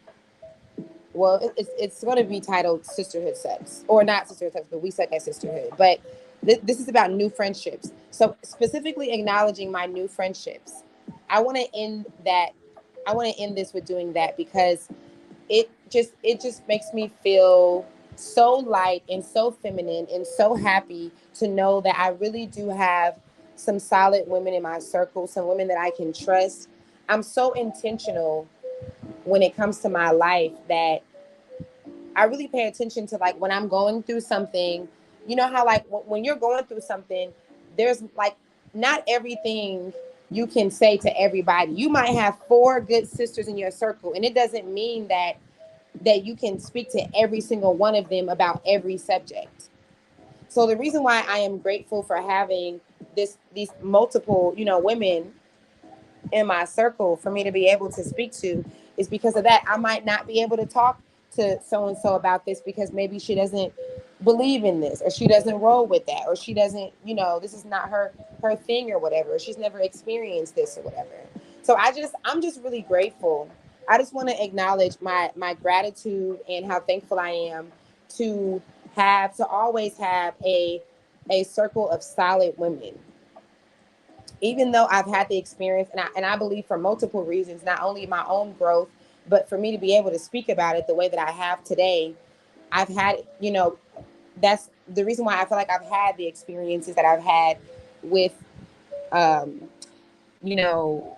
well, it's going to be titled Sisterhood Sucks. Or not Sisterhood Sucks, but we suck at sisterhood. But this is about new friendships. So specifically acknowledging my new friendships. I want to end this with doing that because it just makes me feel so light and so feminine and so happy to know that I really do have some solid women in my circle, some women that I can trust. I'm so intentional when it comes to my life that I really pay attention to, like, when I'm going through something, you know how, like, when you're going through something, there's like not everything you can say to everybody. You might have 4 good sisters in your circle, and it doesn't mean that you can speak to every single one of them about every subject. So the reason why I am grateful for having these multiple, women in my circle for me to be able to speak to is because of that. I might not be able to talk to so and so about this because maybe she doesn't believe in this, or she doesn't roll with that, or she doesn't, this is not her thing or whatever. She's never experienced this or whatever. So I'm just really grateful. I just want to acknowledge my gratitude and how thankful I am to always have a circle of solid women, even though I've had the experience, and I believe for multiple reasons, not only my own growth, but for me to be able to speak about it the way that I have today. I've had, that's the reason why I feel like I've had the experiences that I've had with, um, you know,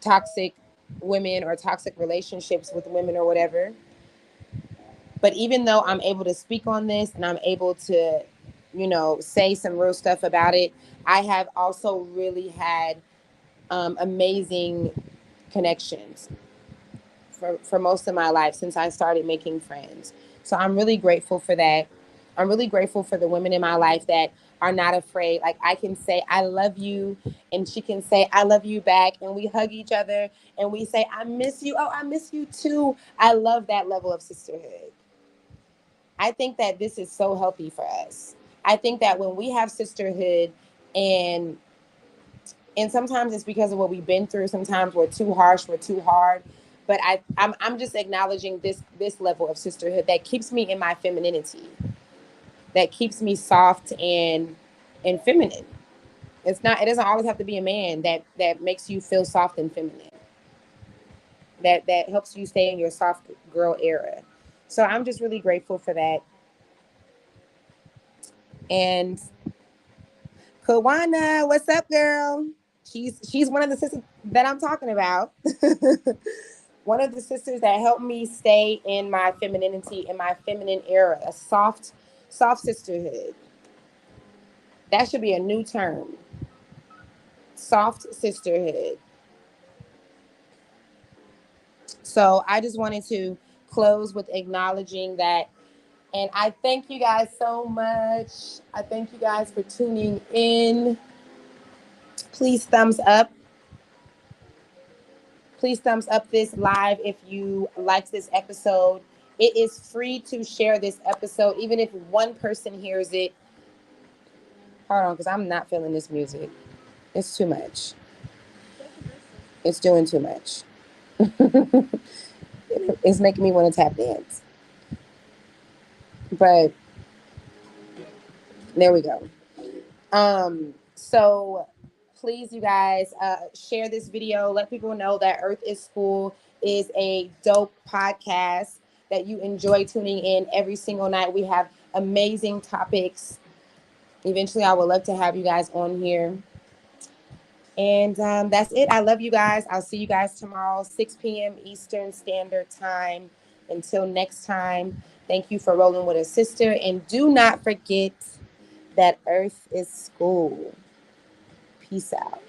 toxic women or toxic relationships with women or whatever. But even though I'm able to speak on this and I'm able to, say some real stuff about it, I have also really had amazing connections for most of my life since I started making friends. So I'm really grateful for that. I'm really grateful for the women in my life that are not afraid. Like, I can say, I love you, and she can say, I love you back. And we hug each other and we say, I miss you. Oh, I miss you too. I love that level of sisterhood. I think that this is so healthy for us. I think that when we have sisterhood, and sometimes it's because of what we've been through. Sometimes we're too harsh, we're too hard. But I'm just acknowledging this level of sisterhood that keeps me in my femininity, that keeps me soft and feminine. It doesn't always have to be a man that makes you feel soft and feminine. That helps you stay in your soft girl era. So I'm just really grateful for that. And Kawana, what's up, girl? She's one of the sisters that I'm talking about. One of the sisters that helped me stay in my femininity, in my feminine era, a soft sisterhood. That should be a new term. Soft sisterhood. So I just wanted to close with acknowledging that. And I thank you guys so much. I thank you guys for tuning in. Please thumbs up. Please thumbs up this live if you liked this episode. It is free to share this episode, even if one person hears it. Hold on, because I'm not feeling this music. It's too much. It's doing too much. It's making me want to tap dance. But there we go. So please, you guys, share this video. Let people know that Earth is School is a dope podcast that you enjoy tuning in every single night. We have amazing topics. Eventually, I would love to have you guys on here. And that's it. I love you guys. I'll see you guys tomorrow, 6 p.m. Eastern Standard Time. Until next time, thank you for rolling with a sister. And do not forget that Earth is school. Peace out.